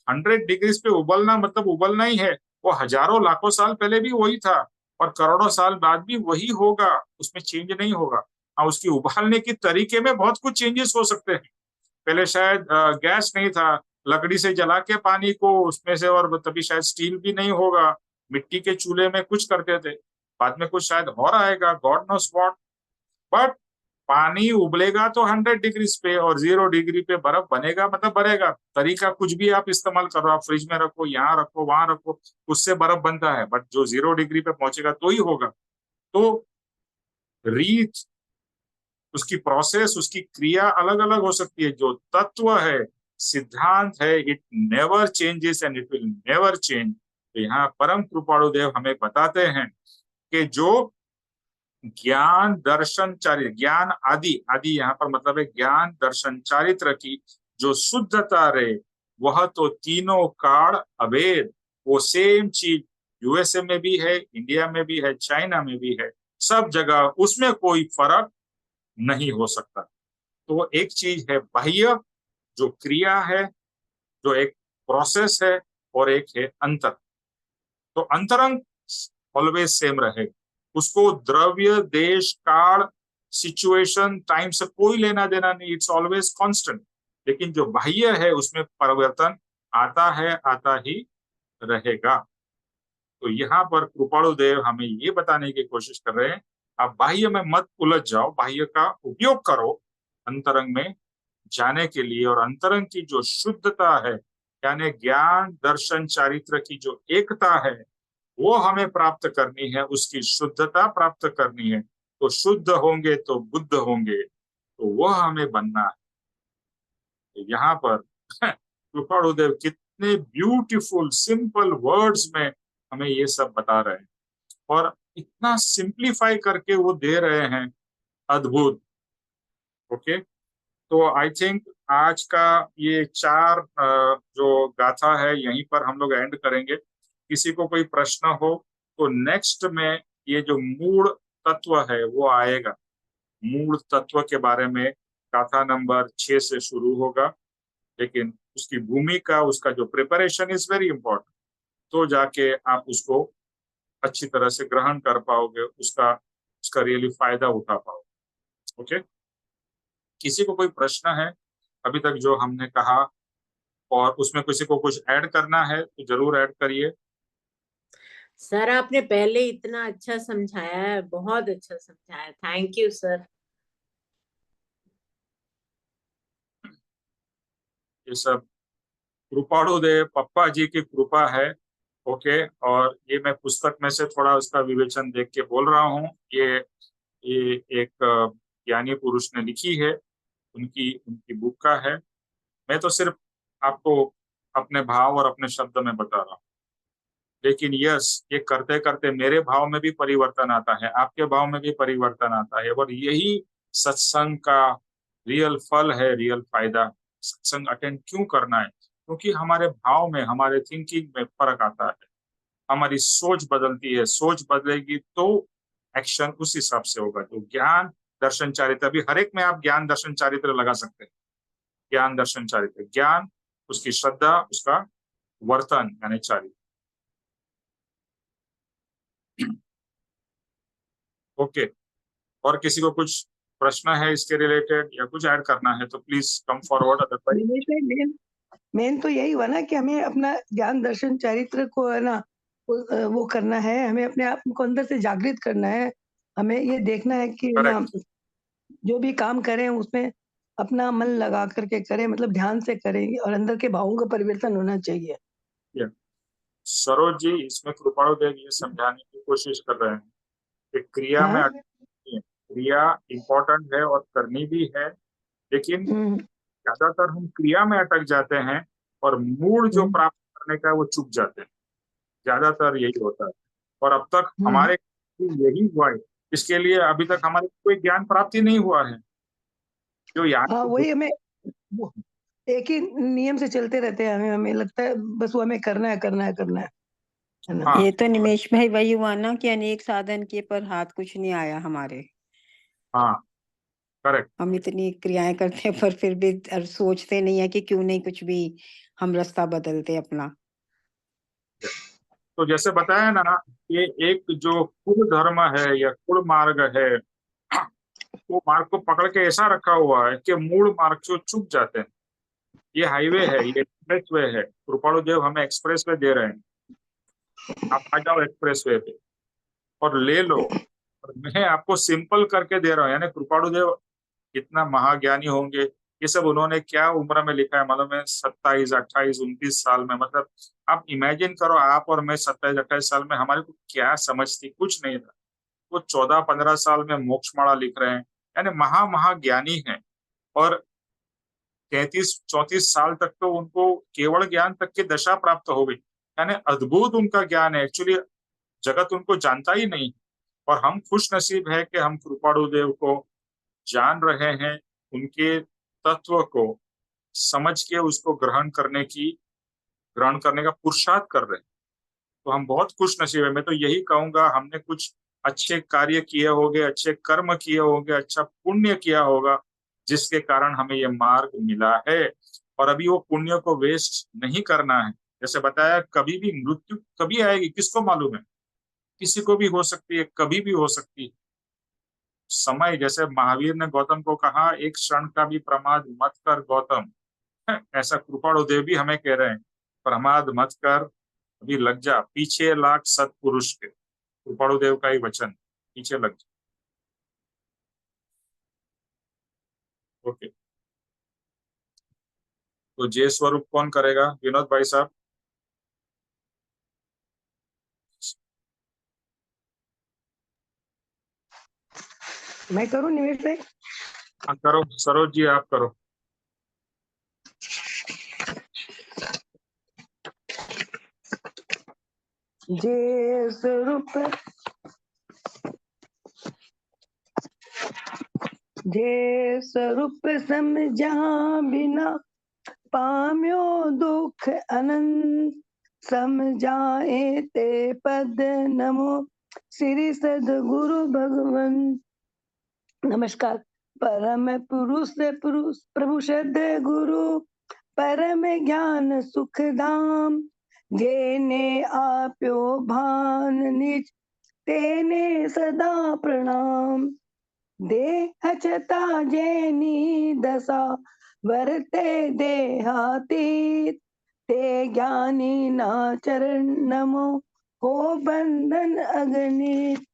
[SPEAKER 1] 100 डिग्री पे उबलना मतलब उबलना ही है, वो हजारों लाखों साल पहले भी वही था और करोड़ों साल बाद भी वही होगा, उसमें चेंज नहीं होगा। हाँ, उसकी उबालने के तरीके में बहुत कुछ चेंजेस हो सकते हैं। पहले शायद गैस नहीं था, लकड़ी से जला के पानी को उसमें से, और तभी शायद स्टील भी नहीं होगा, मिट्टी के चूल्हे में कुछ करते थे, बाद में कुछ शायद और आएगा, गॉड नोस व्हाट। बट पानी उबलेगा तो 100 डिग्री पे, और 0 डिग्री पे बर्फ बनेगा मतलब बनेगा। तरीका कुछ भी आप इस्तेमाल करो, आप फ्रिज में रखो, यहाँ रखो, वहां रखो, उससे बर्फ बनता है, बट जो 0 डिग्री पे पहुंचेगा तो ही होगा। तो रीत, उसकी प्रोसेस, उसकी क्रिया अलग अलग हो सकती है। जो तत्व है, सिद्धांत है, it never changes and it will never change. तो यहाँ परम कृपाणु देव हमें बताते हैं कि जो ज्ञान दर्शन चारित्र, ज्ञान आदि, आदि यहाँ पर मतलब है ज्ञान दर्शन चारित्र की जो शुद्धता रहे, वह तो तीनों काल अभेद, वो सेम चीज यूएसए में भी है, इंडिया में भी है, चाइना में भी है, सब जगह, उसमें कोई फर्क नहीं हो सकता। तो एक चीज है बाह्य जो क्रिया है, जो एक प्रोसेस है, और एक है अंतर। तो अंतरंग ऑलवेज सेम रहे, उसको द्रव्य, देश, काल, सिचुएशन, टाइम से कोई लेना देना नहीं, इट्स ऑलवेज कांस्टेंट। लेकिन जो बाह्य है उसमें परिवर्तन आता है, आता ही रहेगा। तो यहाँ पर कृपाणु देव हमें ये बताने की कोशिश कर रहे हैं, आप बाह्य में मत उलझ जाओ, बाह्य का उपयोग करो अंतरंग में जाने के लिए। और अंतरंग की जो शुद्धता है, यानी ज्ञान दर्शन चारित्र की जो एकता है, वो हमें प्राप्त करनी है, उसकी शुद्धता प्राप्त करनी है। तो शुद्ध होंगे तो बुद्ध होंगे, तो वह हमें बनना है। तो यहाँ पर कृपाणुदेव कितने ब्यूटीफुल सिंपल वर्ड्स में हमें ये सब बता रहे हैं, और इतना सिंप्लीफाई करके वो दे रहे हैं, अद्भुत। ओके, तो आई थिंक आज का ये 4 जो गाथा है यहीं पर हम लोग एंड करेंगे। किसी को कोई प्रश्न हो तो नेक्स्ट में ये जो मूल तत्व है वो आएगा, मूल तत्व के बारे में गाथा नंबर 6 से शुरू होगा। लेकिन उसकी भूमिका, उसका जो प्रिपरेशन इज वेरी इंपॉर्टेंट, तो जाके आप उसको अच्छी तरह से ग्रहण कर पाओगे, उसका रियली फायदा उठा पाओगे। ओके, किसी को कोई प्रश्न है अभी तक जो हमने कहा, और उसमें किसी को कुछ ऐड करना है तो जरूर ऐड करिए।
[SPEAKER 5] सर आपने पहले इतना अच्छा समझाया है, बहुत अच्छा समझाया, थैंक यू सर।
[SPEAKER 1] ये सब कृपाणु देव पप्पा जी की कृपा है। ओके, और ये मैं पुस्तक में से थोड़ा उसका विवेचन देख के बोल रहा हूँ। ये एक ज्ञानी पुरुष ने लिखी है, उनकी उनकी बुक का है। मैं तो सिर्फ आपको अपने भाव और अपने शब्द में बता रहा हूँ। लेकिन यस, ये करते करते मेरे भाव में भी परिवर्तन आता है, आपके भाव में भी परिवर्तन आता है, और यही सत्संग का रियल फल है, रियल फायदा। सत्संग अटेंड क्यों करना है? क्योंकि हमारे भाव में, हमारे थिंकिंग में फर्क आता है, हमारी सोच बदलती है। सोच बदलेगी तो एक्शन उस हिसाब से होगा। तो ज्ञान दर्शन चारित्र, अभी हर एक में आप ज्ञान दर्शन चारित्र लगा सकते हैं। ज्ञान दर्शन चारित्र, ज्ञान, उसकी श्रद्धा, उसका वर्तन यानी चारित्र। ओके, और किसी को कुछ प्रश्न है इसके रिलेटेड या कुछ ऐड करना है तो please come forward, otherwise
[SPEAKER 7] main main तो यही हुआ ना कि हमें अपना ज्ञान दर्शन चरित्र को है ना वो करना है, हमें अपने आप को अंदर से जागृत करना है। हमें ये देखना है कि ना
[SPEAKER 1] करेक्ट।
[SPEAKER 7] जो भी काम करें उसमें अपना मन लगा करके करें, मतलब ध्यान से करें, और अंदर के भावों का परिवर्तन होना चाहिए।
[SPEAKER 1] सरोज जी, इसमें कृपाणु देव ये समझाने की कोशिश कर रहे हैं कि क्रिया में
[SPEAKER 7] हाँ।
[SPEAKER 1] अटकनी है। क्रिया इंपॉर्टेंट है और करनी भी है, लेकिन ज्यादातर हम क्रिया में अटक जाते हैं और मूल जो प्राप्त करने का है वो चूक जाते हैं। ज्यादातर यही होता है, और अब तक हमारे यही हुआ है। इसके लिए अभी तक हमारे कोई ज्ञान प्राप्ति नहीं हुआ है। जो
[SPEAKER 7] हाँ,
[SPEAKER 1] यहाँ
[SPEAKER 7] वही हमें वो एक ही नियम से चलते रहते हैं, हमें हमें लगता है बस वो हमें करना है, करना है, करना है ना।
[SPEAKER 1] हाँ,
[SPEAKER 3] ये तो निमेश भाई वही हुआ ना कि अनेक साधन किए पर हाथ कुछ नहीं आया हमारे।
[SPEAKER 1] हाँ, करेक्ट।
[SPEAKER 3] हम इतनी क्रियाएं करते हैं पर फिर भी सोचते नहीं है कि क्यों नहीं कुछ भी हम रास्ता बदलते अपना।
[SPEAKER 1] तो जैसे बताया ना, ये एक जो कुल धर्म है या कुल मार्ग है, वो मार्ग को पकड़ के ऐसा रखा हुआ है कि मूल मार्ग से चूक जाते हैं। ये हाईवे है, ये एक्सप्रेस वे है। कृपाणु देव हमें एक्सप्रेस वे दे रहे हैं, आप आ जाओ एक्सप्रेस वे पे और ले लो। और मैं आपको सिंपल करके दे रहा हूँ, यानी कृपाणु देव कितना महाज्ञानी होंगे। ये सब उन्होंने क्या उम्र में लिखा है मालूम है? 27, 28, 29 साल में। मतलब आप इमेजिन करो, आप और मैं 27, 28 साल में हमारे को क्या समझ थी? कुछ नहीं था। वो 14, 15 साल में मोक्षमाला लिख रहे हैं, यानी महाज्ञानी हैं। और 33, 34 साल तक तो उनको केवल ज्ञान तक की दशा प्राप्त हो गई, यानी अद्भुत उनका ज्ञान है। एक्चुअली जगत उनको जानता ही नहीं। और हम खुश नसीब है कि हम कृपाणु देव को जान रहे हैं, उनके तत्व को समझ के उसको ग्रहण करने का पुरुषार्थ कर रहे हैं। तो हम बहुत खुश नसीब है। मैं तो यही कहूंगा, हमने कुछ अच्छे कार्य किए होंगे, अच्छे कर्म किए होंगे, अच्छा पुण्य किया होगा, जिसके कारण हमें ये मार्ग मिला है। और अभी वो पुण्य को वेस्ट नहीं करना है। जैसे बताया, कभी भी मृत्यु कभी आएगी किसको मालूम है, किसी को भी हो सकती है, कभी भी हो सकती है। समय, जैसे महावीर ने गौतम को कहा, एक क्षण का भी प्रमाद मत कर गौतम, ऐसा कृपाणु देव भी हमें कह रहे हैं, प्रमाद मत कर, अभी लग जा, पीछे लाग सत्पुरुष के। कृपाणु देव का ही वचन, पीछे लग जा। ओके, तो जय स्वरूप कौन करेगा? विनोद भाई साहब।
[SPEAKER 7] मैं करूं निमेश भाई?
[SPEAKER 1] हाँ करो, सरोज जी आप करो।
[SPEAKER 7] जय स्वरूप जय स्वरूप समझा बिना पाम्यो दुख अनंत, समझाए ते पद नमो श्री सदगुरु भगवन। नमस्कार। परम पुरुष प्रभु सद गुरु, परम ज्ञान सुख धाम, जेने आप्यो भान निज, तेने सदा प्रणाम। देह छता जेनी दशा, वरते देहातीत, ते ज्ञानी ना चरण नमो, हो बंधन अगणित।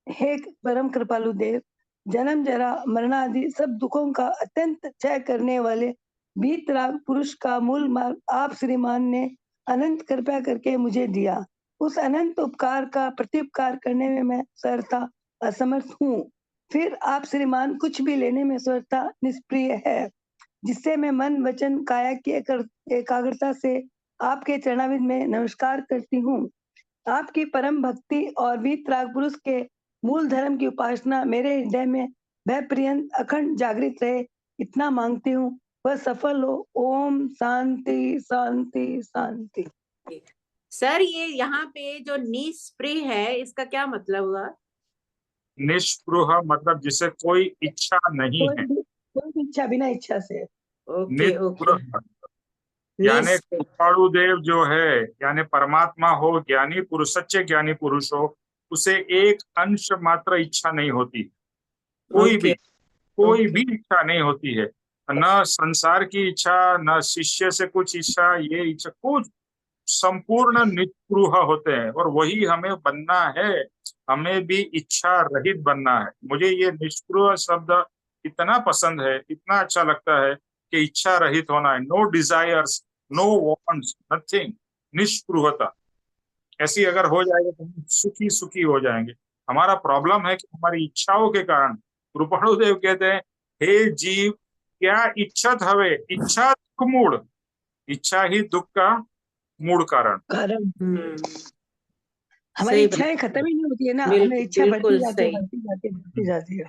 [SPEAKER 7] हे परम कृपालु देव, जन्म जरा मरणादि सब दुखों का अत्यंत क्षय करने वाले वीतराग पुरुष का मूल मार्ग आप श्रीमान ने अनंत कृपा करके मुझे दिया। उस अनंत उपकार का प्रत्युपकार करने में मैं सर्वथा असमर्थ हूँ। फिर आप श्रीमान कुछ भी लेने में सर्वथा निष्प्रिय है, जिससे मैं मन वचन काया की एकाग्रता से आपके चरणारविंद में नमस्कार करती हूँ। आपकी परम भक्ति और वीतराग पुरुष के मूल धर्म की उपासना मेरे हृदय में भय पर्यंत अखंड जागृत रहे, इतना मांगती हूँ, वह सफल हो। ओम शांति शांति शांति।
[SPEAKER 5] सर ये यहाँ पे जो निस्पृह है, इसका क्या मतलब हुआ?
[SPEAKER 1] निष्पृह मतलब जिसे कोई इच्छा नहीं है।
[SPEAKER 7] कोई भी इच्छा, बिना इच्छा से।
[SPEAKER 5] Okay okay.
[SPEAKER 1] निष्पृह यानी कृपाणु देव जो है, यानी परमात्मा हो, ज्ञानी पुरुष, सच्चे ज्ञानी पुरुष हो, उसे एक अंश मात्र इच्छा नहीं होती। कोई भी इच्छा नहीं होती है, न संसार की इच्छा, न शिष्य से कुछ इच्छा, ये इच्छा कुछ, संपूर्ण निष्पृह होते हैं। और वही हमें बनना है, हमें भी इच्छा रहित बनना है। मुझे ये निष्पृह शब्द इतना पसंद है, इतना अच्छा लगता है कि इच्छा रहित होना है। No desires, no wants, nothing, निष्पृहता। ऐसी अगर हो जाएगी तो हम सुखी सुखी हो जाएंगे। हमारा प्रॉब्लम है कि हमारी इच्छाओं के कारण, कृपाणु देव कहते हैं, हे जीव क्या इच्छत हवे, इच्छा दुख मूड, इच्छा ही दुख का मूल कारण।
[SPEAKER 7] हमारी इच्छाएं खत्म ही नहीं होती है ना, हमें इच्छा बढ़ती जाती है, बढ़ती जाती है, बढ़ती जाती है।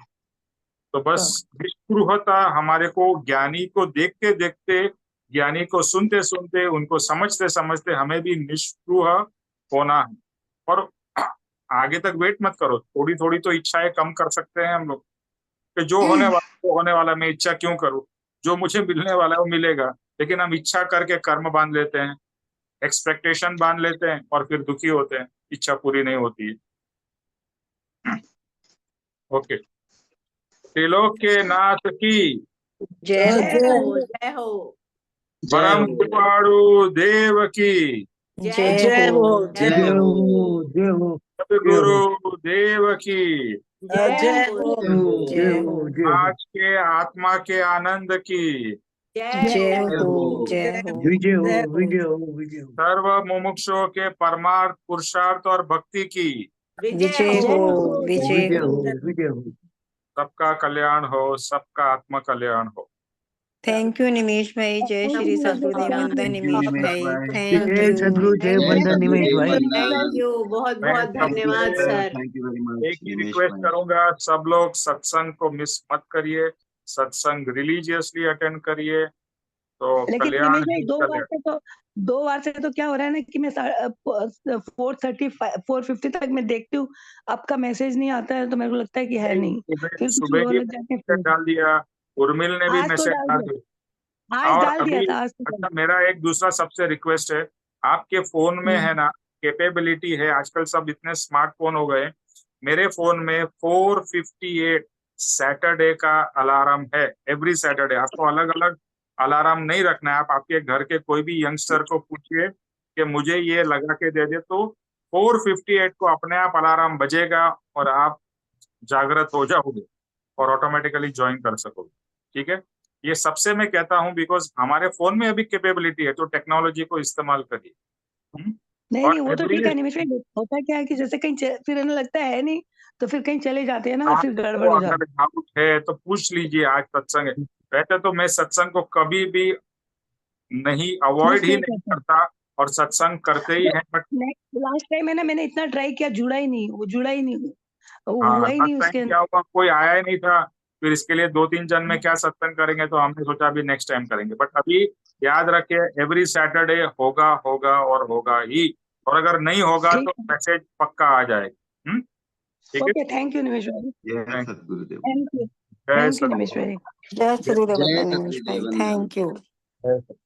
[SPEAKER 1] तो बस निष्पृहता हमारे को, ज्ञानी को देखते देखते, ज्ञानी को सुनते सुनते, उनको समझते समझते हमें भी निष्पृह होना है। और आगे तक वेट मत करो, थोड़ी थोड़ी तो इच्छाएं कम कर सकते हैं हम लोग, कि जो होने वाला वो होने वाला, मैं इच्छा क्यों करूं, जो मुझे मिलने वाला है वो मिलेगा। लेकिन हम इच्छा करके कर्म बांध लेते हैं, एक्सपेक्टेशन बांध लेते हैं, और फिर दुखी होते हैं, इच्छा पूरी नहीं होती है। ओके, त्रिलोक के नाथ की
[SPEAKER 3] जय हो।
[SPEAKER 5] जय हो।
[SPEAKER 1] परम कृपाणु देव की
[SPEAKER 3] जय हो।
[SPEAKER 5] जय हो।
[SPEAKER 2] जय हो।
[SPEAKER 1] सद्गुरु देव की,
[SPEAKER 5] जय हो।
[SPEAKER 3] जय हो।
[SPEAKER 1] आज के आत्मा के आनंद की,
[SPEAKER 3] जय हो। जय हो।
[SPEAKER 2] विजय हो, विजय हो, विजय हो।
[SPEAKER 1] सर्व मुमुक्षुओं के परमार्थ पुरुषार्थ और भक्ति की,
[SPEAKER 3] विजय हो। विजय
[SPEAKER 2] विजय
[SPEAKER 3] हो।
[SPEAKER 2] हो, विजय हो।
[SPEAKER 1] सबका कल्याण हो, सबका आत्म कल्याण हो।
[SPEAKER 3] थैंक यू निमेश भाई, जय
[SPEAKER 7] Thank
[SPEAKER 3] Shri
[SPEAKER 7] you,
[SPEAKER 3] Sadgurudev,
[SPEAKER 7] Nimesh
[SPEAKER 3] वंदन
[SPEAKER 7] bhai.
[SPEAKER 3] निमेश भाई, थैंक
[SPEAKER 2] जय
[SPEAKER 3] यू।
[SPEAKER 2] सद्गुरु, जय वंदन निमेश भाई।
[SPEAKER 5] थैंक यू, बहुत
[SPEAKER 1] मैं
[SPEAKER 5] बहुत धन्यवाद
[SPEAKER 1] सबसे
[SPEAKER 5] sir.
[SPEAKER 4] Thank you very much
[SPEAKER 1] एक ही रिक्वेस्ट करूंगा, सब लोग सत्संग को मिस मत करिए, सत्संग रिलीजियसली अटेंड करिए, तो
[SPEAKER 7] लेकिन
[SPEAKER 1] कल्याण
[SPEAKER 7] निमेश भाई
[SPEAKER 1] ही
[SPEAKER 7] दो बार
[SPEAKER 1] चले।
[SPEAKER 7] से तो 2 बार से तो क्या हो रहा है ना कि मैं 4:30 4:50 तक मैं देखती हूँ, आपका मैसेज नहीं आता है तो मेरे को लगता है कि है नहीं, फिर कुछ
[SPEAKER 1] सुबह
[SPEAKER 7] रोने
[SPEAKER 1] ही
[SPEAKER 7] लग जाते हैं
[SPEAKER 1] मैसेज
[SPEAKER 7] फिर।
[SPEAKER 1] डाल दिया, उर्मिल ने भी
[SPEAKER 7] आज तो
[SPEAKER 1] मैसेज
[SPEAKER 7] डाल
[SPEAKER 1] डाल
[SPEAKER 7] दिया,
[SPEAKER 1] दिया।
[SPEAKER 7] आज
[SPEAKER 1] और
[SPEAKER 7] डाल दिया
[SPEAKER 1] अभी
[SPEAKER 7] था, आज तो डाल
[SPEAKER 1] अच्छा, मेरा एक दूसरा सबसे रिक्वेस्ट है, आपके फोन में है ना कैपेबिलिटी है, आजकल सब इतने स्मार्टफोन हो गए, मेरे फोन में 4:58 सैटरडे का अलार्म है, एवरी सैटरडे। आपको अलग अलग अलार्म नहीं रखना है, आप आपके घर के कोई भी यंगस्टर को पूछिए कि मुझे ये लगा के दे दे, तो 4:58 को अपने आप अलार्म बजेगा और आप जागृत हो जाओगे और ऑटोमेटिकली ज्वाइन कर सकोगे। ठीक है, ये सबसे मैं कहता हूँ बिकॉज हमारे फोन में अभी कैपेबिलिटी है, तो टेक्नोलॉजी को इस्तेमाल करिए।
[SPEAKER 7] नहीं,
[SPEAKER 1] और
[SPEAKER 7] नहीं, वो तो
[SPEAKER 1] एवरी
[SPEAKER 7] ठीक है निमेश भाई, होता क्या है कि जैसे कहीं फिर हमें लगता है नहीं, तो फिर कहीं चले जाते हैं ना, फिर गड़बड़ हो
[SPEAKER 1] अगर
[SPEAKER 7] जाती
[SPEAKER 1] डाउट है तो पूछ लीजिए, आज सत्संग है। वैसे तो मैं सत्संग को कभी भी नहीं, अवॉइड
[SPEAKER 7] मिस
[SPEAKER 1] ही
[SPEAKER 7] नहीं
[SPEAKER 1] नहीं
[SPEAKER 7] करते।
[SPEAKER 1] करता और सत्संग करते ही हैं, बट
[SPEAKER 7] लास्ट टाइम है ना, मैंने इतना ट्राई किया, जुड़ा ही नहीं, वो जुड़ा ही नहीं, वो
[SPEAKER 1] हाँ,
[SPEAKER 7] हुआ ही
[SPEAKER 1] लास्ट
[SPEAKER 7] नहीं उसके
[SPEAKER 1] टाइम क्या हुआ, कोई आया ही नहीं था, फिर इसके लिए 2-3 जन में क्या सत्संग करेंगे, तो हमने सोचा अभी नेक्स्ट टाइम करेंगे। बट अभी याद रखिए, एवरी सैटरडे होगा होगा और होगा ही, और अगर नहीं होगा
[SPEAKER 7] ठीक
[SPEAKER 1] तो
[SPEAKER 7] है।
[SPEAKER 1] मैसेज पक्का आ जाएगा। ठीक है,
[SPEAKER 7] ओके, थैंक यू निमेश भाई,
[SPEAKER 4] जय सद्गुरुदेव।
[SPEAKER 7] थैंक यू,
[SPEAKER 1] जय
[SPEAKER 7] थैंक यू निमेश
[SPEAKER 1] सद्गुरु।
[SPEAKER 7] भाई।
[SPEAKER 3] जय श्री
[SPEAKER 4] जय
[SPEAKER 3] निमेश भाई,
[SPEAKER 4] सद्गुरुदेव, वंदन।
[SPEAKER 3] Thank you.
[SPEAKER 1] जय सद्गुरु।